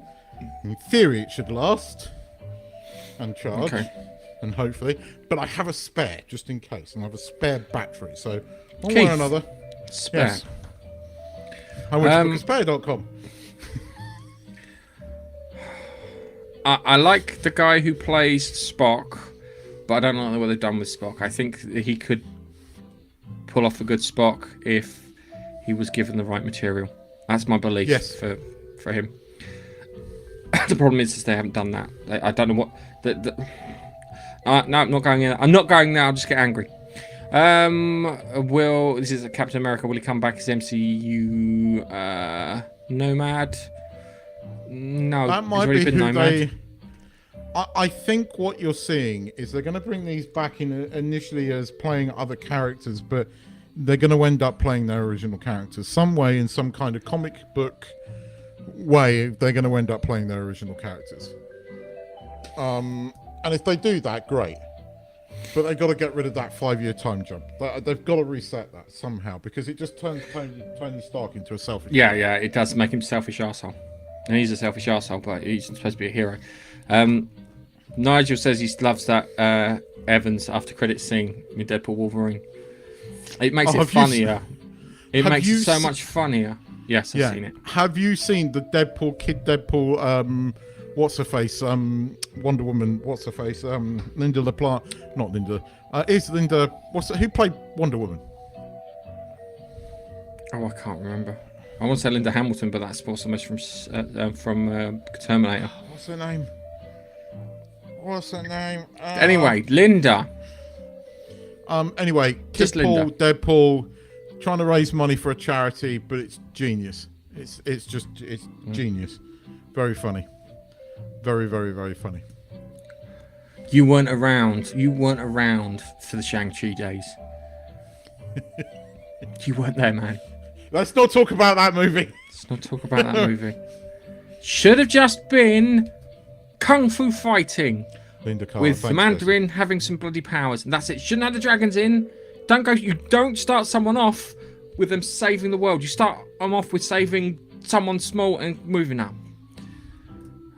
In theory, it should last and charge. Okay. And hopefully. But I have a spare, just in case. And I have a spare battery. So, one way or another. Spare. Yes. I went to bookspare.com. I like the guy who plays Spock, but I don't know what they've done with Spock. I think he could pull off a good Spock if he was given the right material. That's my belief. Yes. for him. The problem is they haven't done that. I don't know what... no, I'm not going in. I'm not going now. I'll just get angry. This is Captain America. Will he come back as MCU Nomad? No, that might be who they... I think what you're seeing is they're going to bring these back in initially as playing other characters, but they're going to end up playing their original characters. Some way, in some kind of comic book way, they're going to end up playing their original characters. And if they do that, great. But they've got to get rid of that 5-year time jump. They've got to reset that somehow, because it just turns Tony Stark into a selfish. Yeah, it does make him a selfish arsehole. And he's a selfish arsehole, but he's supposed to be a hero. Nigel says he loves that Evans after credits scene with Deadpool Wolverine. It makes it funnier. It makes it so much funnier. Yes, I've seen it. Have you seen the Kid Deadpool, what's her face? Wonder Woman, what's her face? Linda LaPlante. Not Linda. Is Linda, who played Wonder Woman? Oh, I can't remember. I want to say Linda Hamilton, but that's also much from Terminator. What's her name? Anyway, Linda. Anyway, Just Kid Paul, Linda. Deadpool, trying to raise money for a charity, but it's genius. It's genius. Very funny. Very, very, very funny. You weren't around. You weren't around for the Shang-Chi days. You weren't there, man. Let's not talk about that movie. Let's not talk about that movie. Should have just been kung fu fighting Linda Carter, with the Mandarin having some bloody powers, and that's it. Shouldn't have the dragons in. You don't start someone off with them saving the world. You start them off with saving someone small and moving up.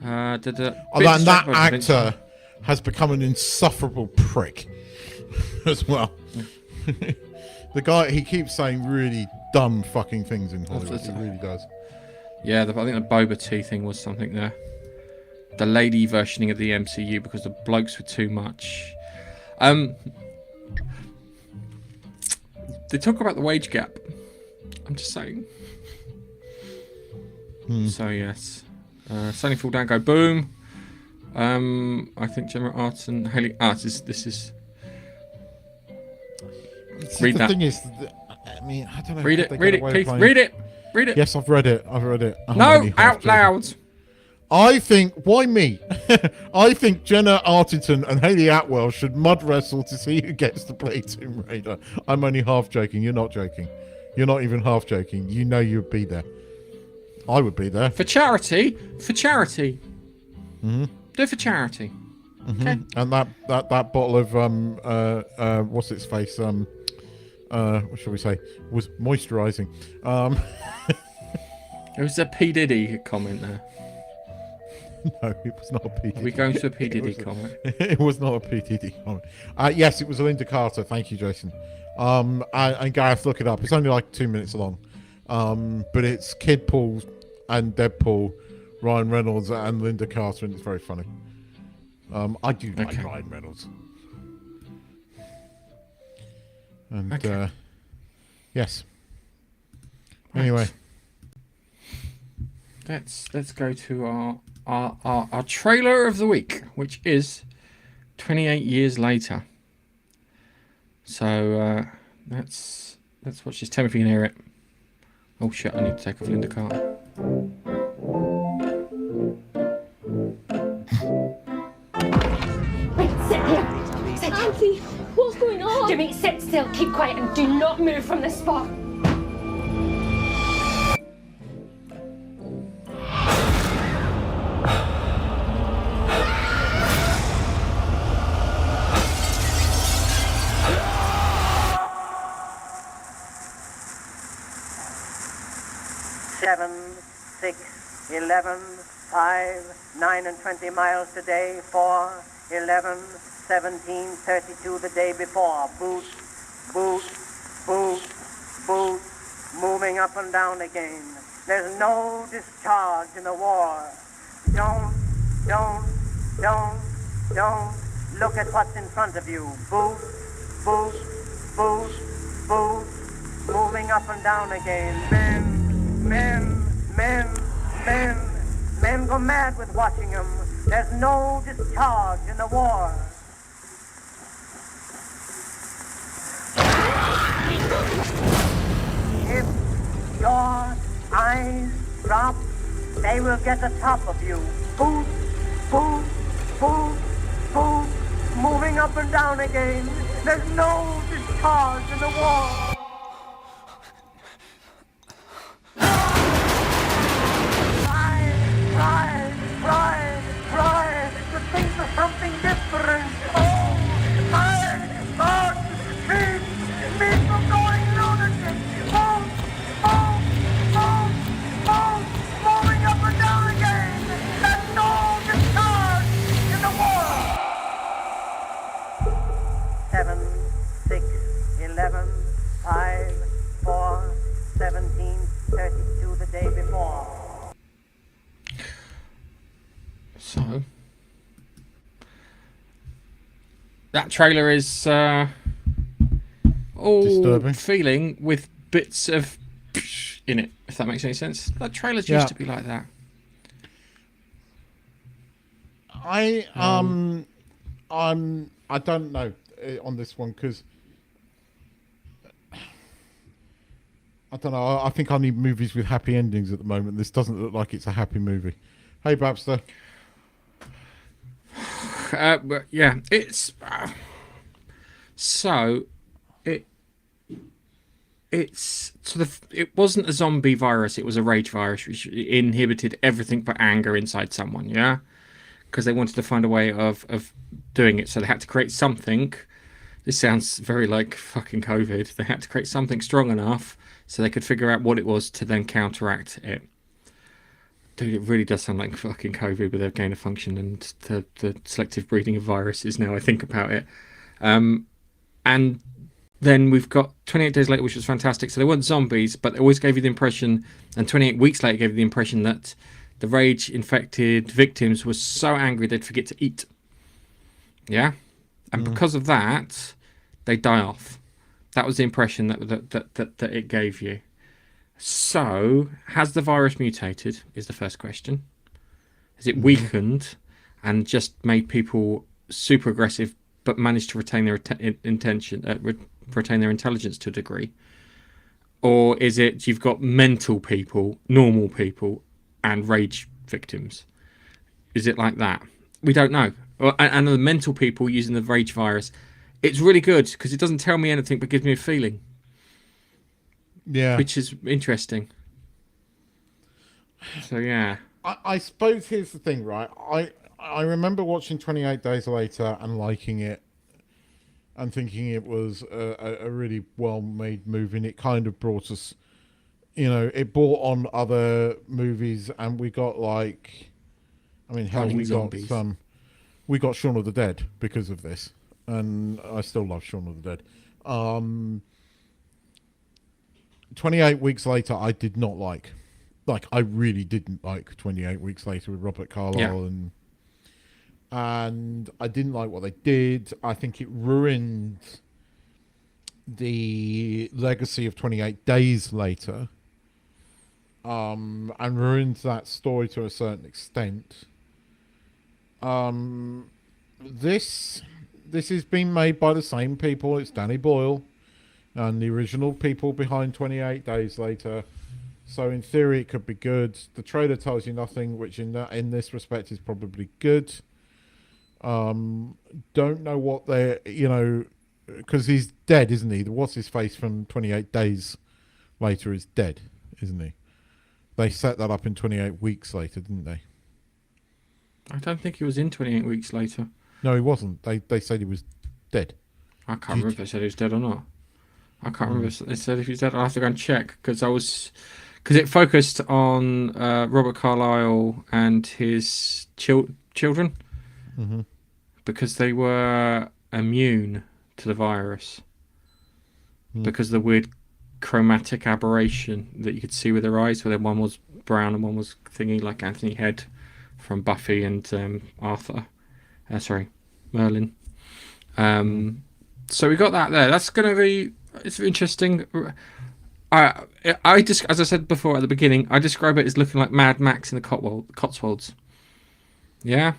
And that actor has become an insufferable prick as well. The guy, he keeps saying really dumb fucking things in Hollywood. He really does. Yeah, I think the Boba Tea thing was something there. The lady versioning of the MCU because the blokes were too much. They talk about the wage gap. I'm just saying. So yes. Sunny Fall Down, go boom. I think Gemma Arterton, Haley. This is. Read that. The thing is, I mean, I don't know. Read it, Keith. Read it. Yes, I've read it. No, out loud. I think, why me? I think Gemma Arterton and Haley Atwell should mud wrestle to see who gets to play Tomb Raider. I'm only half joking. You're not joking. You're not even half joking. You know you'd be there. I would be there. For charity. Mm-hmm. Do it for charity. Mm-hmm. Okay. And that bottle of what's its face? What shall we say? Was moisturising. It was a P Diddy comment there. No, it was not a P Diddy. Are we going to a P Diddy comment? It was not a P Diddy comment. Yes, it was a Linda Carter. Thank you, Jason. And Gareth, look it up. It's only like 2 minutes long. But it's Kid Paul and Deadpool, Ryan Reynolds and Linda Carter, and it's very funny. I do like Ryan Reynolds. And yes. Anyway, let's go to our trailer of the week, which is 28 years later. So let's watch this. Tell me if you can hear it. Oh shit! I need to take off Linda Carter. Wait, sit here. Sit. Auntie, what's going on? Jimmy, sit still, keep quiet, and do not move from this spot. Seven, 6, 11, 5, 9 and 20 miles today, 4, 11, 17, 32 the day before. Boot, boot, boot, boot, moving up and down again. There's no discharge in the war. Don't look at what's in front of you. Boot, boot, boot, boot, moving up and down again. Men go mad with watching them. There's no discharge in the war. If your eyes drop, they will get the top of you. Boot, boot, boot, boot, moving up and down again. There's no discharge in the war. that trailer is all Disturbing. feeling with bits of in it, if that makes any sense. That trailers used to be like that. I don't know on this one because I don't know. I think I need movies with happy endings at the moment. This doesn't look like it's a happy movie. Hey, Babster. But yeah, it's so it's sort of, it wasn't a zombie virus, it was a rage virus which inhibited everything but anger inside someone, yeah, because they wanted to find a way of doing it, so they had to create something. This sounds very like fucking COVID. They had to create something strong enough so they could figure out what it was to then counteract it. Dude, it really does sound like fucking COVID with their gain of function and the selective breeding of viruses now I think about it. And then we've got 28 Days Later, which was fantastic. So they weren't zombies, but they always gave you the impression, and 28 Weeks Later gave you the impression that the rage-infected victims were so angry they'd forget to eat. Yeah? And because of that, they die off. That was the impression that it gave you. So, has the virus mutated, is the first question. Has it weakened and just made people super aggressive but managed to retain their retain their intelligence to a degree? Or is it you've got mental people, normal people, and rage victims? Is it like that? We don't know. And the mental people using the rage virus, it's really good because it doesn't tell me anything but gives me a feeling. Yeah. Which is interesting. So, yeah. I suppose here's the thing, right? I remember watching 28 Days Later and liking it and thinking it was a really well-made movie, and it kind of brought us, you know, it brought on other movies, and we got like, I mean, hell, we got Shaun of the Dead because of this, and I still love Shaun of the Dead. 28 Weeks Later, I did not like. Like, I really didn't like 28 Weeks Later with Robert Carlyle, and I didn't like what they did. I think it ruined the legacy of 28 Days Later, and ruined that story to a certain extent. This has been made by the same people. It's Danny Boyle and the original people behind 28 Days Later. So in theory, it could be good. The trailer tells you nothing, which in this respect is probably good. Don't know what they're, you know, because he's dead, isn't he? What's his face from 28 Days Later is dead, isn't he? They set that up in 28 Weeks Later, didn't they? I don't think he was in 28 Weeks Later. No, he wasn't. They said he was dead. I can't remember if they said he was dead or not. I can't remember if they said if he was dead. I'll have to go and check because it focused on Robert Carlyle and his children because they were immune to the virus because of the weird chromatic aberration that you could see with their eyes, where one was brown and one was thingy, like Anthony Head from Buffy and Merlin. So we got that there. That's going to be, it's interesting. I just, as I said before at the beginning, I describe it as looking like Mad Max in the Cotswolds. Yeah,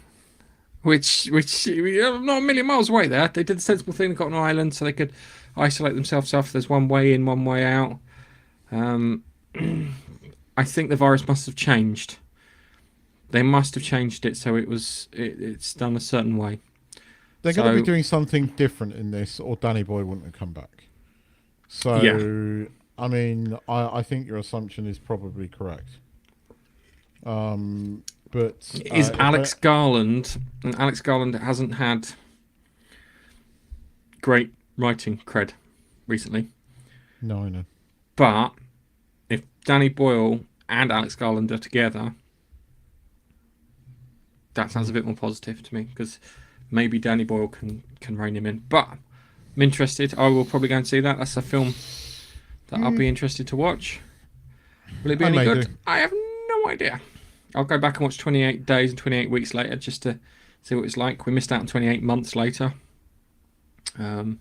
which not a million miles away. There, they did the sensible thing. They got an island so they could isolate themselves off. There's one way in, one way out. I think the virus must have changed. They must have changed it so it's done a certain way. They're going to be doing something different in this, or Danny Boy wouldn't have come back. So, yeah. I mean, I think your assumption is probably correct. But is Alex Garland, and Alex Garland hasn't had great writing cred recently. No, I know. But if Danny Boyle and Alex Garland are together, that sounds a bit more positive to me, because maybe Danny Boyle can rein him in. But I'm interested. I will probably go and see that. That's a film that I'll be interested to watch. Will it be any good? I have no idea. I'll go back and watch 28 Days and 28 Weeks Later just to see what it's like. We missed out on 28 Months Later. We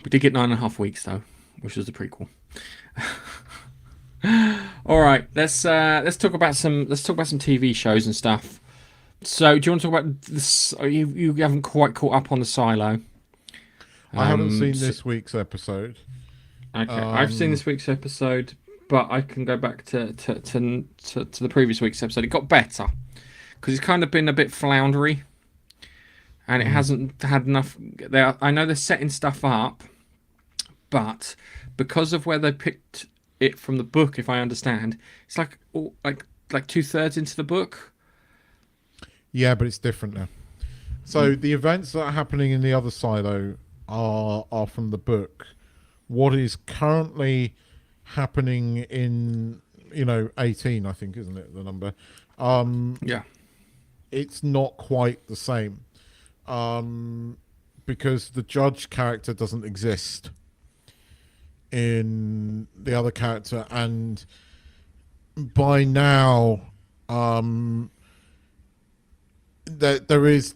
did get 9.5 weeks though, which was the prequel. All right, let's talk about some TV shows and stuff. So, do you want to talk about this? You haven't quite caught up on the Silo. I haven't seen this week's episode. Okay, I've seen this week's episode, but I can go back to the previous week's episode. It got better because it's kind of been a bit floundery, and it hasn't had enough. I know they're setting stuff up, but because of where they picked it from the book, if I understand, it's like 2/3 into the book. Yeah, but it's different now. So the events that are happening in the other Silo are from the book. What is currently happening in 18, I think, isn't it, the number? Yeah. It's not quite the same. Because the Judge character doesn't exist in the other character, and by now there is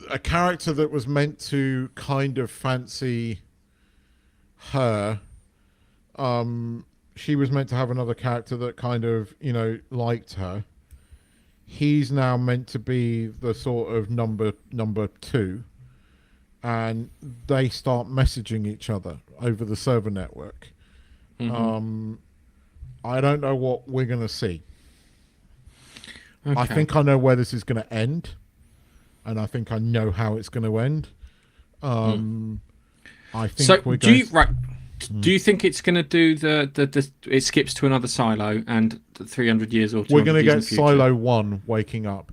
a character that was meant to kind of fancy her. She was meant to have another character that kind of liked her. He's now meant to be the sort of number two, and they start messaging each other over the server network. I don't know what we're going to see. Okay. I think I know where this is going to end, and I think I know how it's going to end. I think we're going do you think it's going to do the it skips to another Silo and the 300 years or 200 we're going to years get Silo 1 waking up.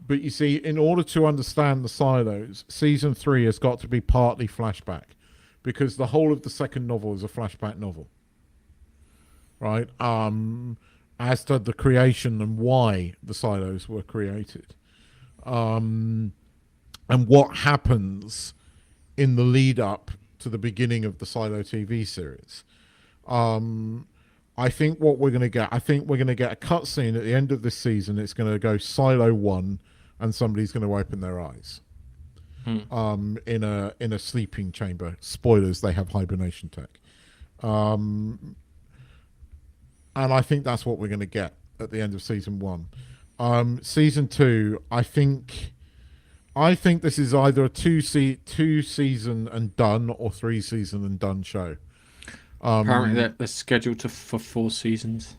But you see, in order to understand the Silos, season 3 has got to be partly flashback, because the whole of the second novel is a flashback novel, right? As to the creation and why the Silos were created, and what happens in the lead up to the beginning of the Silo TV series. I think what we're going to get, a cutscene at the end of this season. It's going to go Silo 1, and somebody's going to open their eyes in a sleeping chamber. Spoilers, they have hibernation tech. And I think that's what we're going to get at the end of season 1. Season 2, I think this is either a two season and done, or 3 season and done show. Apparently they're scheduled for 4 seasons.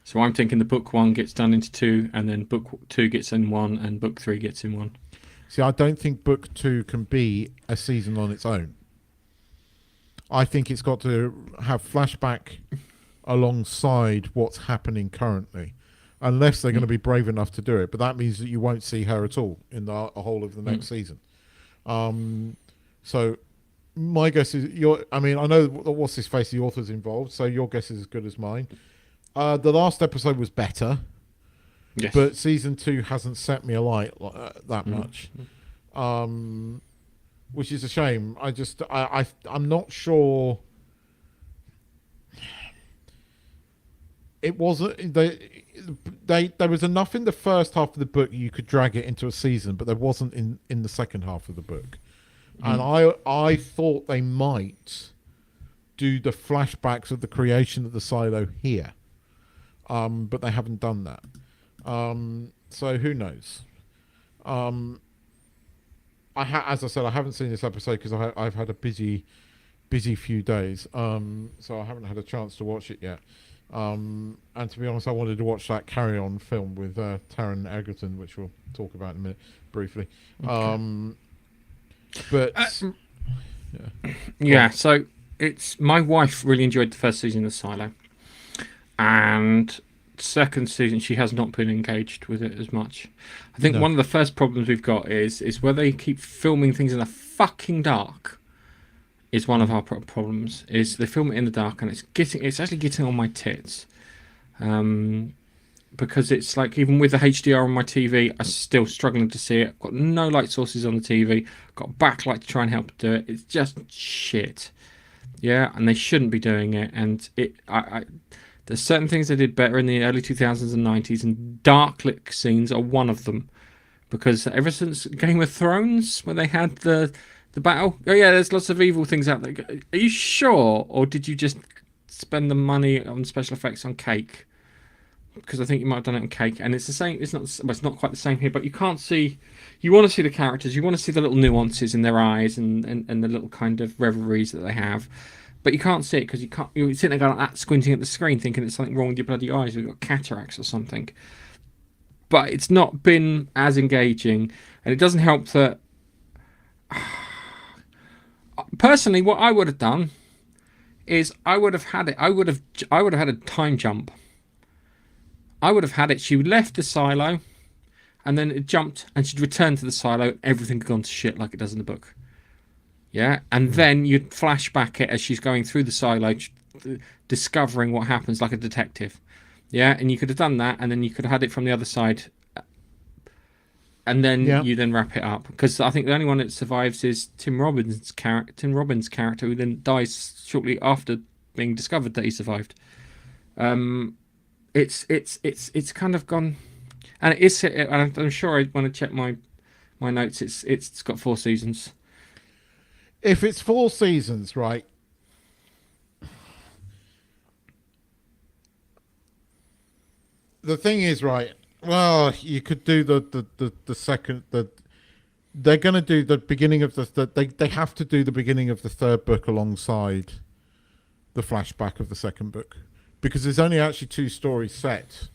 So I'm thinking the book 1 gets done into 2, and then book 2 gets in 1, and book 3 gets in 1. See, I don't think book 2 can be a season on its own. I think it's got to have flashback alongside what's happening currently, unless they're going to be brave enough to do it. But that means that you won't see her at all in the whole of the next season. So my guess is I know what's his face, the author's involved, so your guess is as good as mine. The last episode was better, yes, but season 2 hasn't set me alight that much, which is a shame. I'm not sure. It wasn't there was enough in the first half of the book you could drag it into a season, but there wasn't in the second half of the book. And I thought they might do the flashbacks of the creation of the Silo here, but they haven't done that. So who knows? As I said, I haven't seen this episode because I've had a busy few days, so I haven't had a chance to watch it yet. And to be honest, I wanted to watch that Carry On film with Taron Egerton, which we'll talk about in a minute briefly. Okay. So it's my wife really enjoyed the first season of Silo, and second season she has not been engaged with it as much. I think one of the first problems we've got is where they keep filming things in the fucking dark. Is one of our problems. Is they film it in the dark, and it's actually getting on my tits, because it's like, even with the HDR on my TV, I'm still struggling to see it. I've got no light sources on the TV. I've got a backlight to try and help do it. It's just shit. Yeah, and they shouldn't be doing it. And there's certain things they did better in the early 2000s and 90s, and dark lit scenes are one of them. because ever since Game of Thrones, when they had the battle, oh yeah, there's lots of evil things out there. Are you sure, or did you just spend the money on special effects on cake? Because I think you might have done it on cake, and it's the same. It's not. Well, it's not quite the same here, but you can't see. You want to see the characters. You want to see the little nuances in their eyes and the little kind of revelries that they have, but you can't see it because you can't. You're sitting there going like that, squinting at the screen, thinking there's something wrong with your bloody eyes. You've got cataracts or something. But it's not been as engaging, and it doesn't help that. Personally, what I would have done is I would have had it. I would have had a time jump. I would have had it. She left the silo, and then it jumped, and she'd returned to the silo. Everything had gone to shit like it does in the book. Yeah, and then you'd flash back it as she's going through the silo, discovering what happens like a detective. Yeah, and you could have done that, and then you could have had it from the other side, and then you then wrap it up. Because I think the only one that survives is Tim Robbins' character, who then dies shortly after being discovered that he survived. It's kind of gone, and it is. And I'm sure I want to check my notes. It's got 4 seasons. If it's 4 seasons, right? The thing is, right? Well, you could do the second. They're going to do the beginning of they have to do the beginning of the 3rd book alongside the flashback of the 2nd book. Because there's only actually 2 stories set,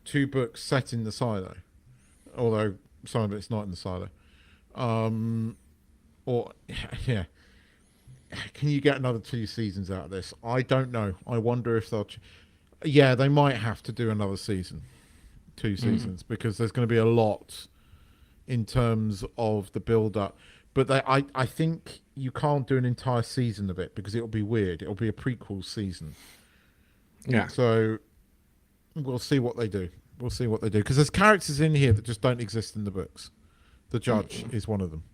2 books set in the silo, although some of it's not in the silo. Can you get another 2 seasons out of this? I don't know. I wonder if they'll. They might have to do another season, 2 seasons, because there's going to be a lot in terms of the build-up. But I think you can't do an entire season of it because it'll be weird. It'll be a prequel season. Yeah. So we'll see what they do. Because there's characters in here that just don't exist in the books. The judge is one of them.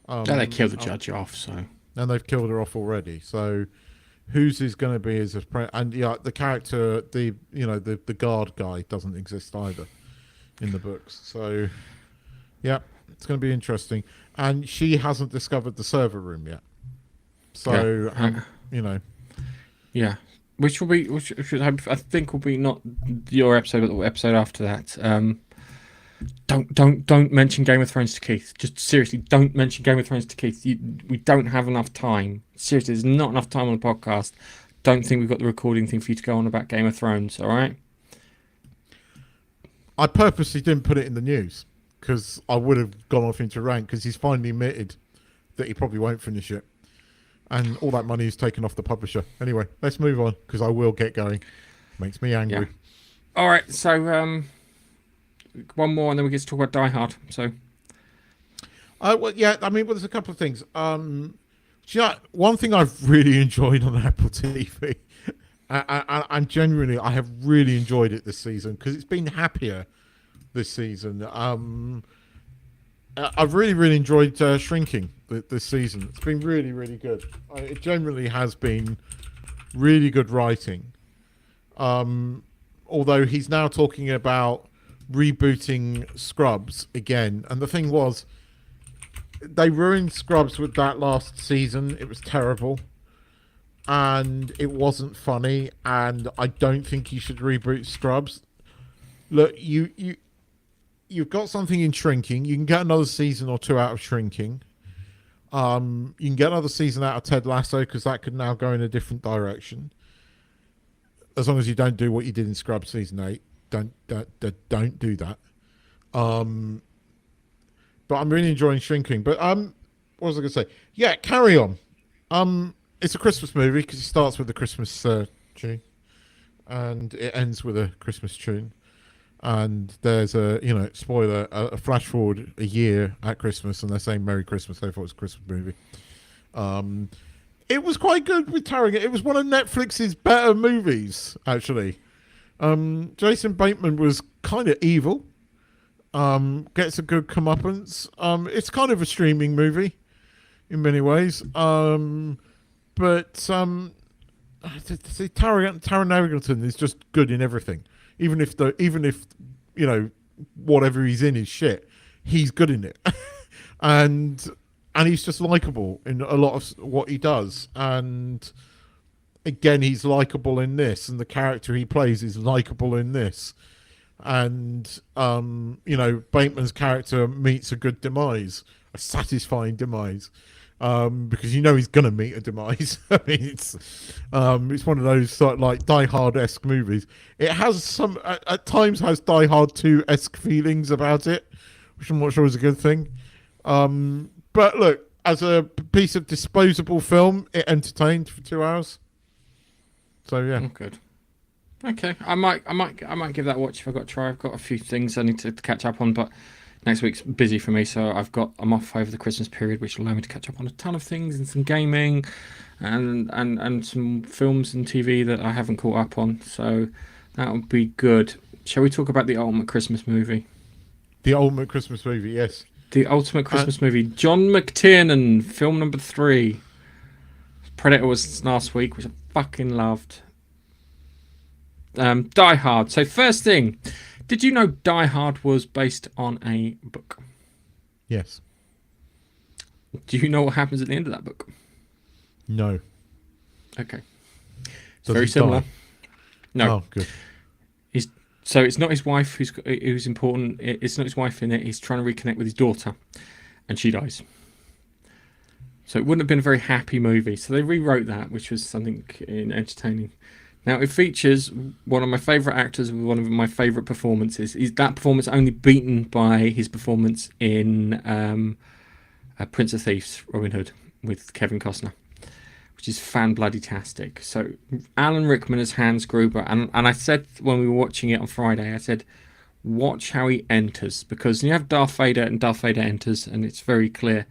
They killed the judge off, so. And they've killed her off already. So whose is going to be as and the character, the guard guy doesn't exist either in the books. So yeah, it's going to be interesting. And she hasn't discovered the server room yet. So Yeah. Which I think will be not your episode, but the episode after that. Don't mention Game of Thrones to Keith. Just seriously, don't mention Game of Thrones to Keith. We don't have enough time. Seriously, there's not enough time on the podcast. Don't think we've got the recording thing for you to go on about Game of Thrones. All right. I purposely didn't put it in the news because I would have gone off into rank because he's finally admitted that he probably won't finish it. And all that money is taken off the publisher. Anyway, let's move on because I will get going. Makes me angry. Yeah. All right, so one more, and then we get to talk about Die Hard. So, there's a couple of things. One thing I've really enjoyed on Apple TV, and genuinely, I have really enjoyed it this season because it's been happier this season. I've really enjoyed Shrinking this season. It's been really, really good. It generally has been really good writing. Although he's now talking about rebooting Scrubs again. And the thing was, they ruined Scrubs with that last season. It was terrible. And it wasn't funny. And I don't think you should reboot Scrubs. Look, you've got something in Shrinking. You can get another season or 2 out of Shrinking. You can get another season out of Ted Lasso because that could now go in a different direction. As long as you don't do what you did in Scrubs season 8, don't do that. But I'm really enjoying Shrinking. But what was I going to say? Yeah, Carry On. It's a Christmas movie because it starts with a Christmas tune, and it ends with a Christmas tune. And there's spoiler, a flash forward a year at Christmas, and they're saying Merry Christmas. They thought it was a Christmas movie. It was quite good with Tarrant. It was one of Netflix's better movies, actually. Jason Bateman was kind of evil. Gets a good comeuppance. It's kind of a streaming movie in many ways. But Taron Egerton is just good in everything. Even if whatever he's in is shit. he's good in it. and he's just likable in a lot of what he does. And again, he's likable in this, and the character he plays is likable in this. And Bateman's character meets a good demise, a satisfying demise, because he's gonna meet a demise. I mean, it's one of those sort of like Die Hard-esque movies. It has some at times has Die Hard 2-esque feelings about it, which I'm not sure is a good thing. But look, as a piece of disposable film, it entertained for 2 hours. So yeah, good. Okay, I might give that a watch if I got to try. I've got a few things I need to catch up on, but next week's busy for me, so I'm off over the Christmas period, which will allow me to catch up on a ton of things and some gaming, and some films and TV that I haven't caught up on. So that'll be good. Shall we talk about the ultimate Christmas movie? The ultimate Christmas movie, yes. The ultimate Christmas movie. John McTiernan, film number 3. Predator was last week, which I fucking loved. Die Hard. So first thing, did you know Die Hard was based on a book? Yes. Do you know what happens at the end of that book? No. Okay. It's Does very he similar. die? No. Oh, good. So it's not his wife who's important. It's not his wife in it. He's trying to reconnect with his daughter, and she dies. So it wouldn't have been a very happy movie. So they rewrote that, which was something entertaining. Now, it features one of my favourite actors with one of my favourite performances. Is that performance only beaten by his performance in Prince of Thieves, Robin Hood, with Kevin Costner, which is fan-bloody-tastic. So, Alan Rickman as Hans Gruber. And I said when we were watching it on Friday, I said, watch how he enters. Because you have Darth Vader, and Darth Vader enters, and it's very clear.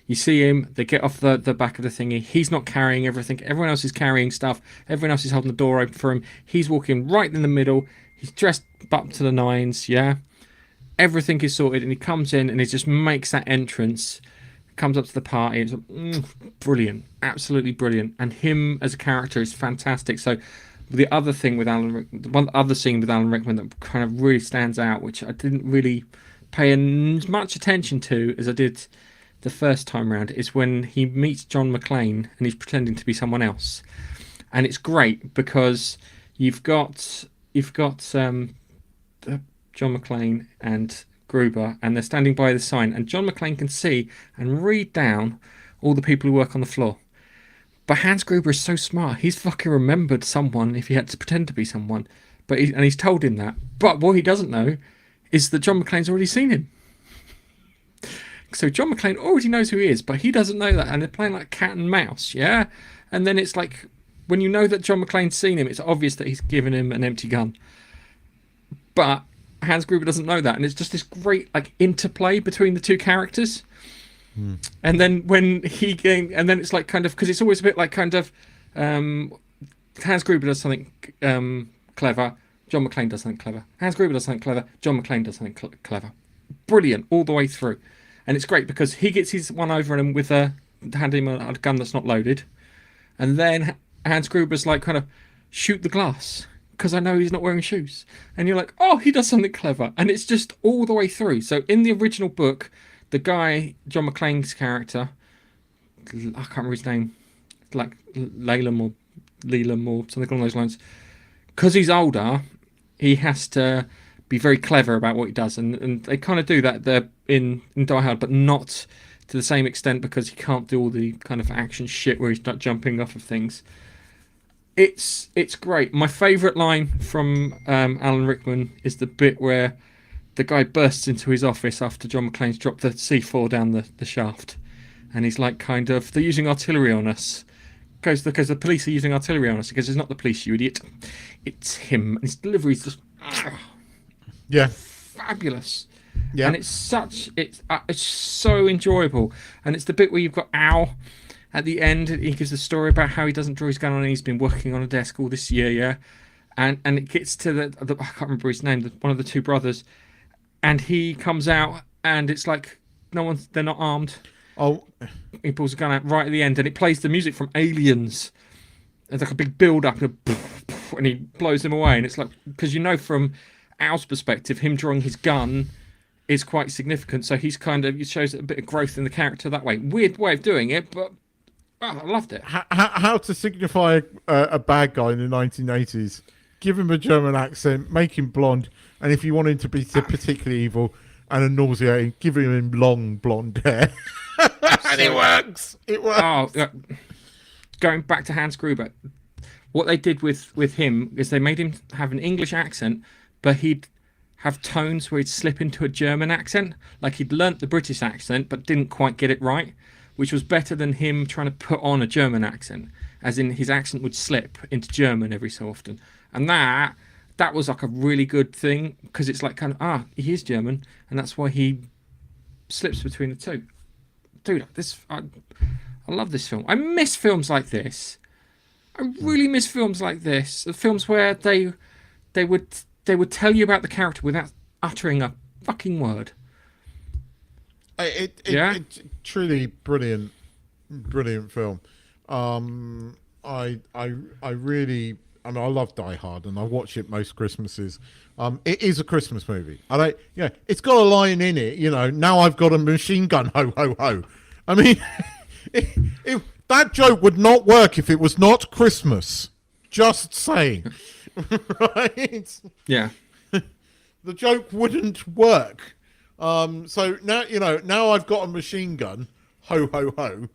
You see him, they get off the back of the thingy. He's not carrying everything. Everyone else is carrying stuff. Everyone else is holding the door open for him. He's walking right in the middle. He's dressed up to the nines, yeah? Everything is sorted, and he comes in, and he just makes that entrance. Comes up to the party. It's brilliant. Absolutely brilliant. And him as a character is fantastic. So the other thing with one other scene with Alan Rickman that kind of really stands out, which I didn't really pay as much attention to as I did the first time round, is when he meets John McClane and he's pretending to be someone else, and it's great because you've got John McClane and Gruber, and they're standing by the sign, and John McClane can see and read down all the people who work on the floor. But Hans Gruber is so smart; he's fucking remembered someone if he had to pretend to be someone. But he's told him that. But what he doesn't know is that John McClane's already seen him. So John McClane already knows who he is, but he doesn't know that, and they're playing like cat and mouse, yeah? And then it's like, when you know that John McClane's seen him, it's obvious that he's given him an empty gun. But Hans Gruber doesn't know that, and it's just this great like interplay between the two characters. And then and then it's like kind of, because it's always a bit like kind of, Hans Gruber does something clever, John McClane does something clever. Hans Gruber does something clever, John McClane does something clever. Brilliant all the way through. And it's great because he gets his one over on him with handing him a gun that's not loaded. And then Hans Gruber's like kind of, shoot the glass, because I know he's not wearing shoes. And you're like, oh, he does something clever. And it's just all the way through. So in the original book, the guy, John McClane's character, I can't remember his name, like Lelam or something along those lines. Because he's older, he has to be very clever about what he does, and they kind of do that there in Die Hard, but not to the same extent, because he can't do all the kind of action shit where he's not jumping off of things. It's great. My favourite line from Alan Rickman is the bit where the guy bursts into his office after John McClane's dropped the C4 down the shaft, and he's like, kind of, they're using artillery on us. Because the police are using artillery on us. Because it's not the police, you idiot. It's him. And his delivery is just... Yeah. Fabulous. Yeah. And it's so enjoyable. And it's the bit where you've got Al at the end. He gives a story about how he doesn't draw his gun on, and he's been working on a desk all this year, yeah. And it gets to the I can't remember his name, one of the two brothers, and he comes out, and it's like they're not armed. Oh, he pulls a gun out right at the end, and it plays the music from Aliens. It's like a big build-up, and he blows them away. And it's like, because you know from Al's perspective, him drawing his gun is quite significant. So he's it shows a bit of growth in the character that way. Weird way of doing it, but I loved it. How to signify a bad guy in the 1980s? Give him a German accent, make him blonde, and if you want him to be particularly evil and nauseating, give him long blonde hair. And it works. It works. Oh, going back to Hans Gruber, what they did with him is they made him have an English accent, but he'd have tones where he'd slip into a German accent. Like he'd learnt the British accent, but didn't quite get it right, which was better than him trying to put on a German accent, as in his accent would slip into German every so often. And that was like a really good thing, because it's like he is German, and that's why he slips between the two. Dude, I love this film. I miss films like this. I really miss films like this. The films where they would tell you about the character without uttering a fucking word. It's truly brilliant film. I love Die Hard, and I watch it most Christmases. It is a Christmas movie. It's got a line in it. Now I've got a machine gun. Ho ho ho. I mean, that joke would not work if it was not Christmas. Just saying, right? Yeah. The joke wouldn't work. So now I've got a machine gun. Ho ho ho.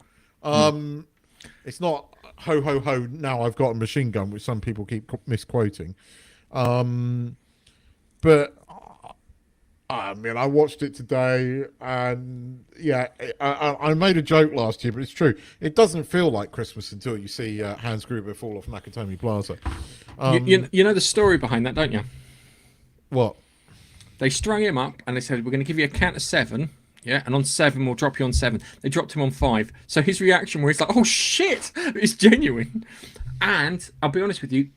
It's not ho ho ho. Now I've got a machine gun, which some people keep misquoting. But I mean, I watched it today, and I made a joke last year, but it's true. It doesn't feel like Christmas until you see Hans Gruber fall off Nakatomi Plaza. You know the story behind that, don't you? What? They strung him up and they said, we're going to give you a count of 7. Yeah, and on 7, we'll drop you on 7. They dropped him on 5. So his reaction where he's like, oh shit, is genuine. And I'll be honest with you,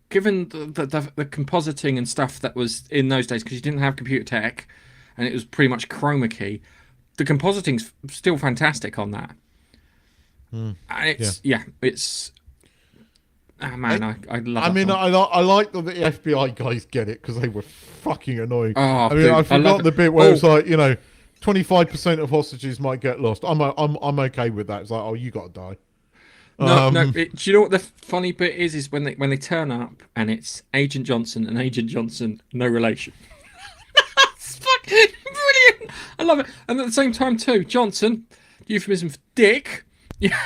given the compositing and stuff that was in those days, because you didn't have computer tech and it was pretty much chroma key, the compositing's still fantastic on that. And it's... Oh man, I love it. I mean, I like that the FBI guys get it, because they were fucking annoying. Oh, I mean, I forgot the bit where it's like, 25% of hostages might get lost. I'm okay with that. It's like, oh, you got to die. No. Do you know what the funny bit is? Is when they turn up and it's Agent Johnson and Agent Johnson, no relation. That's fucking brilliant. I love it. And at the same time too, Johnson, euphemism for dick. Yeah.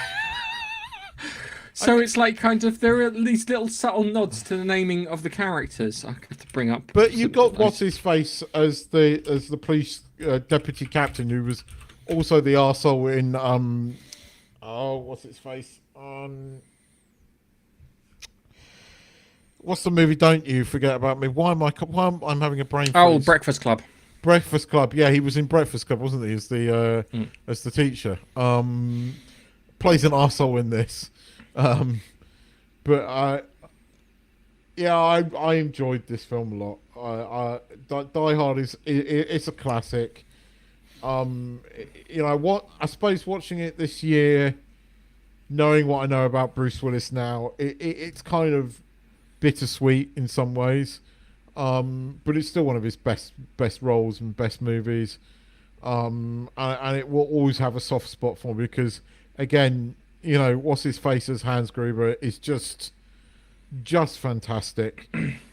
So it's like kind of there are these little subtle nods to the naming of the characters. I have to bring up. But you got what's his face as the police deputy captain, who was also the arsehole in what's his face? What's the movie? Don't You Forget About Me? Why am I having a brain freeze? Oh, Breakfast Club. Breakfast Club. Yeah, he was in Breakfast Club, wasn't he? As the teacher. Plays an arsehole in this. But I enjoyed this film a lot. Die Hard it's a classic. I suppose watching it this year, knowing what I know about Bruce Willis now, it's kind of bittersweet in some ways. But it's still one of his best roles and best movies. And it will always have a soft spot for me, because again, what's his face as Hans Gruber is just fantastic.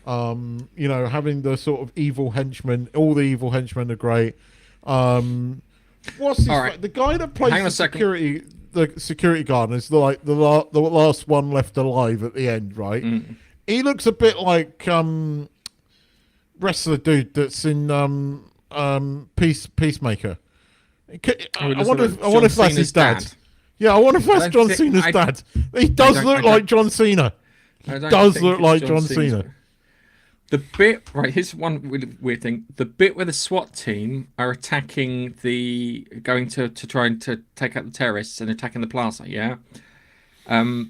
Having the sort of evil henchmen, all the evil henchmen are great. What's his the guy that plays the security guard is the last one left alive at the end, right? He looks a bit like wrestler dude that's in Peacemaker. I wonder if that's his dad. Yeah, I wonder if that's John Cena's dad. He does look like John Cena. He does look like John Cena. The bit, right, here's one weird thing. The bit where the SWAT team are attacking going to try and to take out the terrorists and attacking the plaza, yeah? Now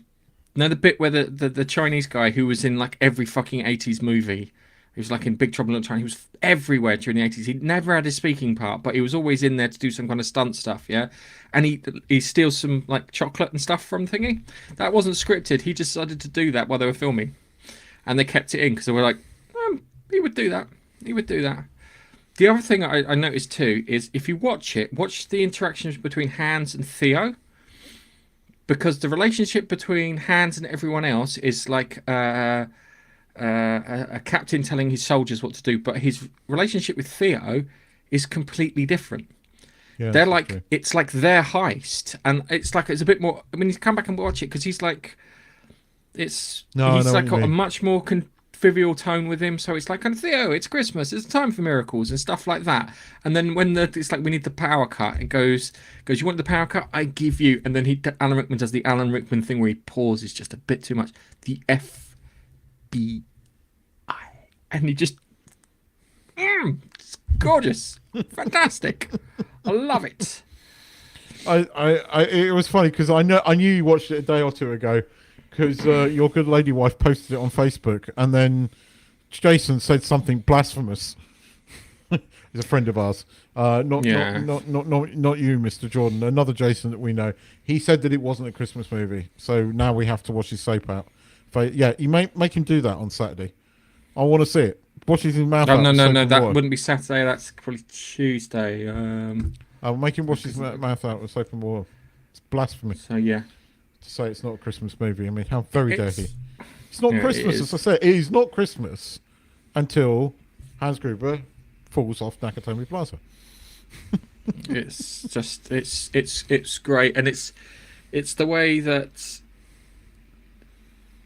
the bit where the Chinese guy who was in like every fucking 80s movie, he was like in Big Trouble in Little China, he was everywhere during the 80s. He never had a speaking part, but he was always in there to do some kind of stunt stuff, yeah? And he steals some like chocolate and stuff from thingy. That wasn't scripted. He just decided to do that while they were filming. And they kept it in because they were like, he would do that. He would do that. The other thing I noticed too is if you watch the interactions between Hans and Theo, because the relationship between Hans and everyone else is like a captain telling his soldiers what to do, but his relationship with Theo is completely different. Yeah, They're like, it's like their heist, and it's like it's a bit more. I mean, you come back and watch it because he's like, he's like got a much more convivial tone with him. So it's like, and Theo, it's Christmas, it's time for miracles and stuff like that. And then when it's like we need the power cut, it goes, you want the power cut? I give you. And then Alan Rickman does the Alan Rickman thing where he pauses just a bit too much. The FBI, and he just, it's gorgeous, fantastic. I love it. It was funny because I knew you watched it a day or two ago because your good lady wife posted it on Facebook, and then Jason said something blasphemous. He's a friend of ours, not you, Mr. Jordan. Another Jason that we know. He said that it wasn't a Christmas movie, so now we have to watch his soap out. But yeah, you make him do that on Saturday. I want to see it. Watch his mouth out. No, that wouldn't be Saturday. That's probably Tuesday. I'll make him wash his mouth out with soap and water. It's blasphemy. So yeah, to say it's not a Christmas movie. I mean, how very dare he? It's not Christmas, as I said. It is not Christmas until Hans Gruber falls off Nakatomi Plaza. It's just it's great, and it's the way that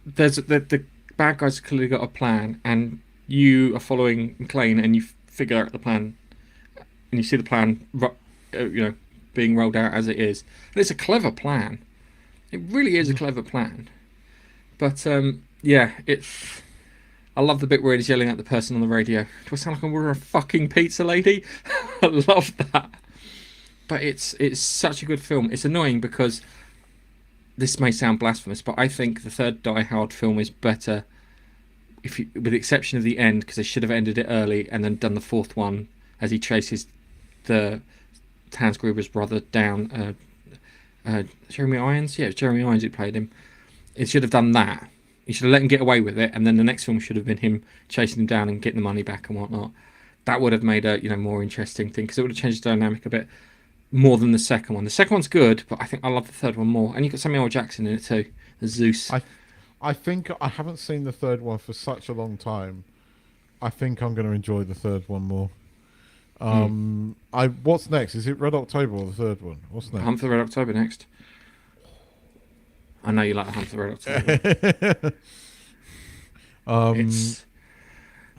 there's the bad guys clearly got a plan, and you are following McClane, and you figure out the plan, and you see the plan, being rolled out as it is. And it's a clever plan. It really is a clever plan. But it's. I love the bit where he's yelling at the person on the radio. Do I sound like we're a fucking pizza lady? I love that. But it's such a good film. It's annoying because this may sound blasphemous, but I think the third Die Hard film is better, with the exception of the end, because they should have ended it early and then done the fourth one as he chases the Hans Gruber's brother down. Jeremy Irons? Yeah, it was Jeremy Irons who played him. It should have done that. He should have let him get away with it, and then the next film should have been him chasing him down and getting the money back and whatnot. That would have made a more interesting thing, because it would have changed the dynamic a bit more than the second one. The second one's good, but I think I love the third one more. And you've got Samuel L. Jackson in it too, as Zeus. I think I haven't seen the third one for such a long time. I think I'm going to enjoy the third one more. What's next? Is it Red October or the third one? What's next? Hunt for the Red October next. I know you like the Hunt for the Red October.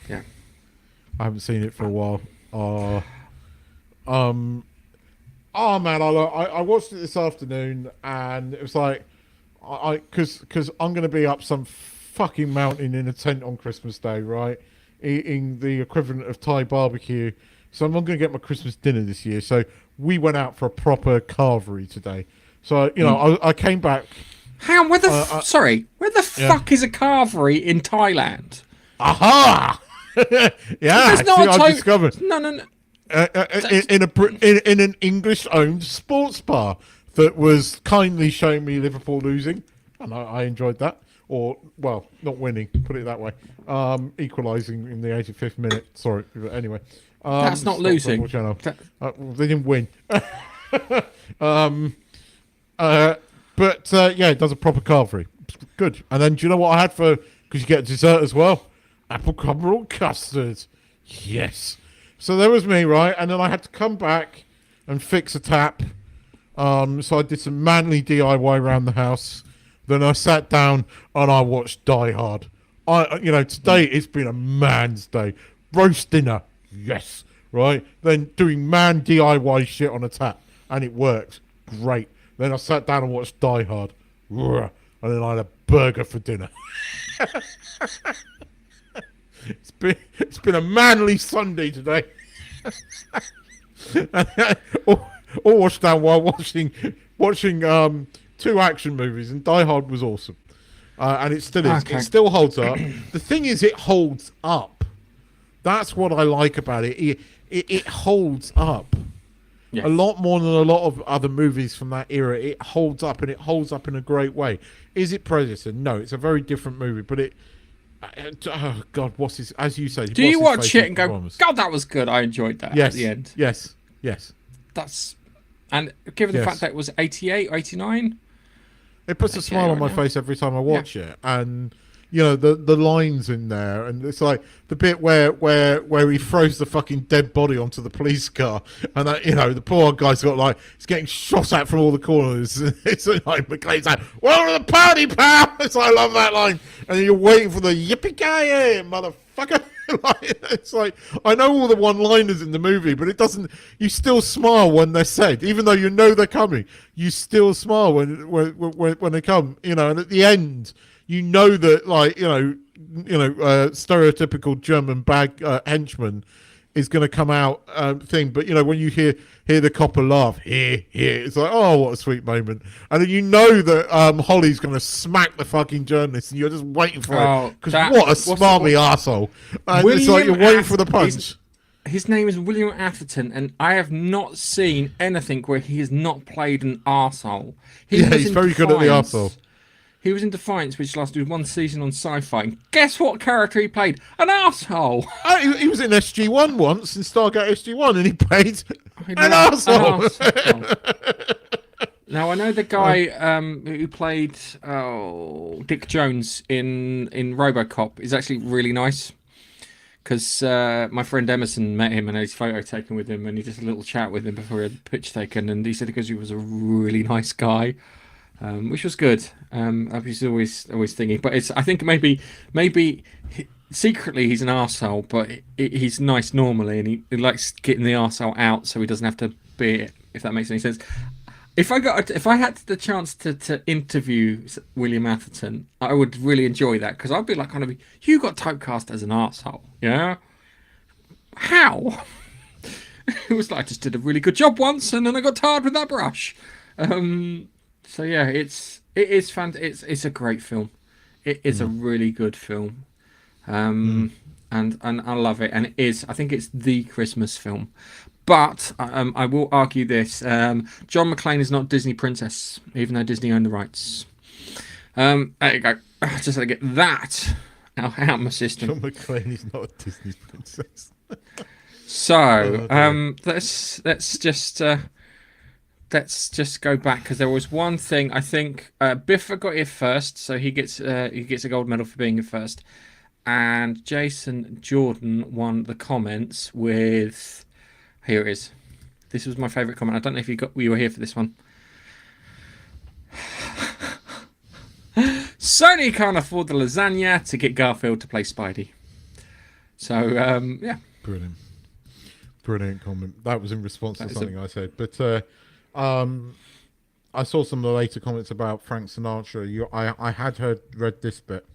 Yeah. I haven't seen it for a while. Man, I watched it this afternoon, and it was like, because I'm going to be up some fucking mountain in a tent on Christmas Day, right? Eating the equivalent of Thai barbecue. So I'm not going to get my Christmas dinner this year. So we went out for a proper carvery today. So, I came back. Hang on, where the fuck is a carvery in Thailand? Aha! Yeah, I discovered. No. In an English-owned sports bar that was kindly showing me Liverpool losing, and I enjoyed that. Or, well, not winning, put it that way. Equalising in the 85th minute. Sorry, anyway. That's not losing. They didn't win. But it does a proper carvery. Good. And then do you know what I had because you get dessert as well? Apple crumble custard. Yes. So there was me, right? And then I had to come back and fix a tap. So I did some manly DIY around the house. Then I sat down and I watched Die Hard. Today it's been a man's day. Roast dinner. Yes. Right? Then doing man DIY shit on a tap. And it worked. Great. Then I sat down and watched Die Hard. And then I had a burger for dinner. It's been a manly Sunday today. all washed down while watching 2 action movies, and Die Hard was awesome. And it still is. Okay. It still holds up. The thing is, it holds up. That's what I like about it. It holds up. Yes. A lot more than a lot of other movies from that era. It holds up, and it holds up in a great way. Is it Predator? No, it's a very different movie, but Oh God, what's his? As you say, Do you watch it and go, God, that was good. I enjoyed that at the end. Yes. That's, and given the fact that it was 88 or 89, it puts a smile on my face every time I watch it, and you know the lines in there, and it's like the bit where he throws the fucking dead body onto the police car, and you know the poor guy's got like he's getting shot at from all the corners. It's like McClane's like, "Welcome to the party, pal." It's like, I love that line, and then you're waiting for the yippee-ki-yay, motherfucker. It's like, I know all the one-liners in the movie, but it doesn't. You still smile when they're said, even though you know they're coming. You still smile when they come, you know. And at the end, you know that, like, you know, stereotypical German henchman is going to come out thing. But you know, when you hear the copper laugh, here, it's like, oh, what a sweet moment. And then you know that Holly's going to smack the fucking journalist, and you're just waiting for it because what a smarmy arsehole. And it's like you're waiting for the punch. His name is William Atherton, and I have not seen anything where he has not played an arsehole. He's very good at the arsehole. He was in Defiance, which lasted one season on Sci-Fi. And guess what character he played? An arsehole! He was in SG-1 once, in Stargate SG-1, and he played an arsehole! Now, I know the guy who played Dick Jones in RoboCop is actually really nice. Because my friend Emerson met him and had his photo taken with him, and he did a little chat with him before he had the pitch taken, and he said because he was a really nice guy. Which was good. I was always thinking, but I think maybe secretly he's an arsehole, but he's nice normally, and he likes getting the arsehole out so he doesn't have to be it. If that makes any sense. If I had the chance to interview William Atherton, I would really enjoy that, because I'd be like, kind of, you got typecast as an arsehole, yeah? How? It was like, I just did a really good job once, and then I got tired with that brush. So yeah, it's a great film. It is a really good film, and I love it. And it is, I think it's the Christmas film. But I will argue this: John McClane is not Disney princess, even though Disney owned the rights. There you go. I just had to get that out my system. John McClane is not a Disney princess. So let's just go back, because there was one thing. I think Biffa got here first, so he gets a gold medal for being here first, and Jason Jordan won the comments with. Here it is. This was my favourite comment. I don't know if you were here for this one. Sony can't afford the lasagna to get Garfield to play Spidey. So yeah, brilliant comment. That was in response to something I said, but. I saw some of the later comments about Frank Sinatra. I had read this bit.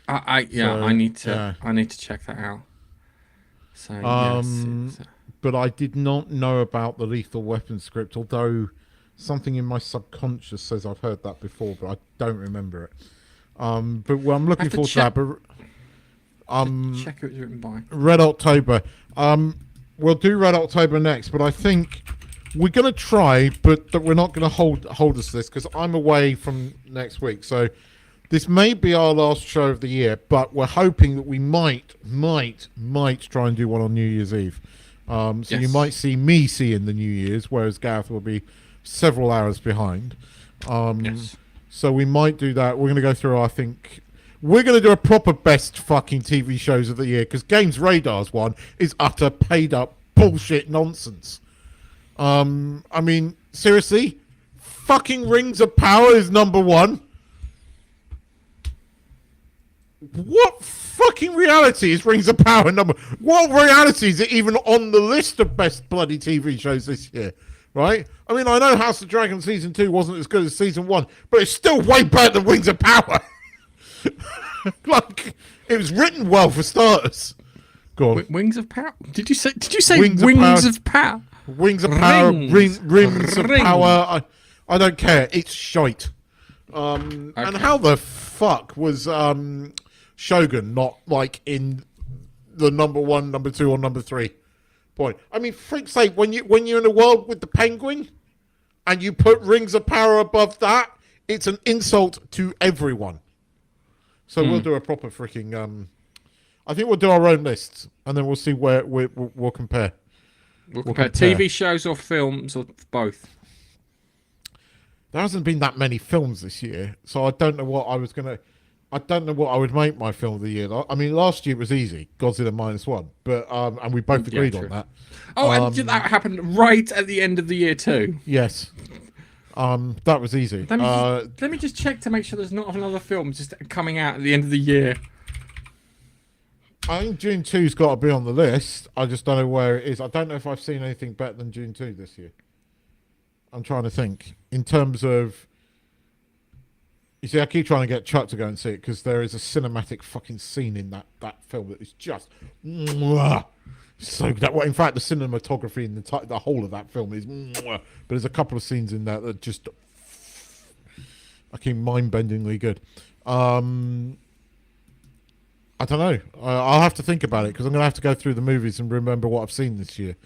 I need to check that out. So yes, but I did not know about the Lethal Weapon script, although something in my subconscious says I've heard that before, but I don't remember it. But I'm looking forward to that. But check who it was written by. Red October. We'll do Red October next, but I think we're going to try, but we're not going to hold us to this, because I'm away from next week. So this may be our last show of the year, but we're hoping that we might try and do one on New Year's Eve. So you might see me seeing the New Year's, whereas Gareth will be several hours behind. So we might do that. We're going to go through, I think. We're going to do a proper best fucking TV shows of the year, because Games Radar's one is utter paid up bullshit nonsense. I mean, seriously, fucking Rings of Power is number one. What fucking reality is Rings of Power number? What reality is it even on the list of best bloody TV shows this year? Right? I mean, I know House of Dragon season 2 wasn't as good as season 1, but it's still way better than Rings of Power. Like, it was written well for starters. Go on. Wings of Power? Did you say Wings of Power? Wings of Power, Rims of Power. I don't care. It's shite. Okay. And how the fuck was Shogun not like in the number 1, number 2, or number 3 point? I mean, freak's sake, when you're in a world with the Penguin and you put Rings of Power above that, it's an insult to everyone. So we'll do a proper freaking I think we'll do our own lists, and then we'll see where we'll compare. We'll compare TV shows or films or both. There hasn't been that many films this year, so I don't know what I don't know what I would make my film of the year. I mean, last year was easy, Godzilla -1, but and we both agreed on that. Oh, and that happened right at the end of the year too. Yes, that was easy. Let me just check to make sure there's not another film just coming out at the end of the year. I think June 2's got to be on the list. I just don't know where it is. I don't know if I've seen anything better than June 2 this year. I'm trying to think in terms of. You see, I keep trying to get Chuck to go and see it because there is a cinematic fucking scene in that film that is just so that. Well, in fact, the cinematography in the whole of that film is. But there's a couple of scenes in there that are just fucking mind-bendingly good. I don't know. I'll have to think about it because I'm going to have to go through the movies and remember what I've seen this year.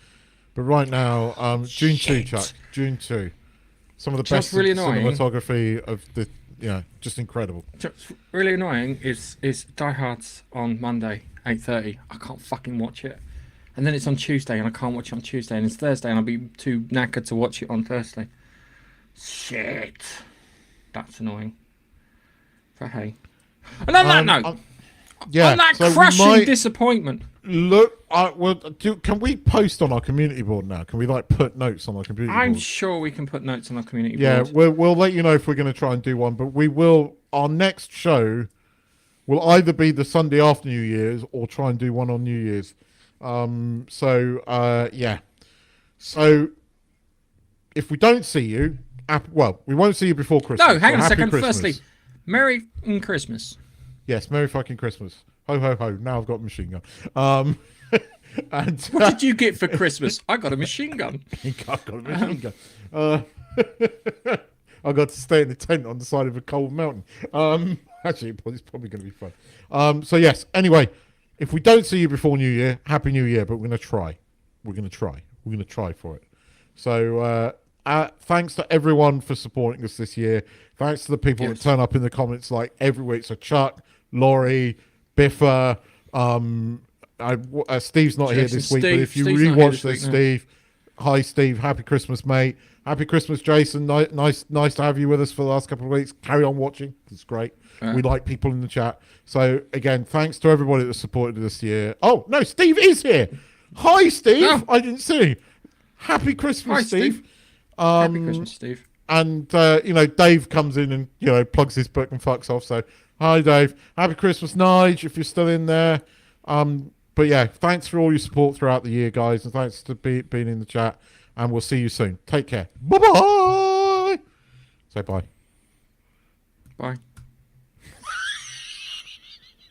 But right now, June 2, Chuck. June 2. Some of the best really annoying. Cinematography of the, just incredible. What's really annoying is Die Hard's on Monday, 8:30. I can't fucking watch it. And then it's on Tuesday and I can't watch it on Tuesday. And it's Thursday and I'll be too knackered to watch it on Thursday. Shit. That's annoying. But hey. And on that note, on that so crushing disappointment. Look, can we post on our community board now? Can we put notes on our community board? I'm sure we can put notes on our community board. Yeah, we'll let you know if we're going to try and do one, but we will. Our next show will either be the Sunday after New Year's or try and do one on New Year's. Yeah. So if we don't see you, we won't see you before Christmas. No, hang on a second. Christmas. Firstly, Merry Christmas. Yes, Merry fucking Christmas. Ho, ho, ho. Now I've got a machine gun. And what did you get for Christmas? I got a machine gun. I got a machine gun. I got to stay in the tent on the side of a cold mountain. Actually, it's probably going to be fun. So yes, anyway, if we don't see you before New Year, Happy New Year, but we're going to try. We're going to try for it. So thanks to everyone for supporting us this year. Thanks to the people that turn up in the comments every week. So Chuck, Laurie, Biffa, Steve's not here this week, but if you rewatch this, Steve, hi Steve, happy Christmas, mate. Happy Christmas, Jason. Nice to have you with us for the last couple of weeks. Carry on watching. It's great. We like people in the chat. So again, thanks to everybody that supported this year. Oh no, Steve is here. Hi, Steve. No. I didn't see you. Happy Christmas, Steve. Happy Christmas, Steve. And Dave comes in and plugs his book and fucks off. So hi, Dave. Happy Christmas, Nige, if you're still in there. But yeah, thanks for all your support throughout the year, guys, and thanks to being in the chat. And we'll see you soon. Take care. Bye bye. Say bye. Bye.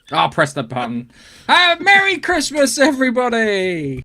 I'll press the button. Merry Christmas, everybody.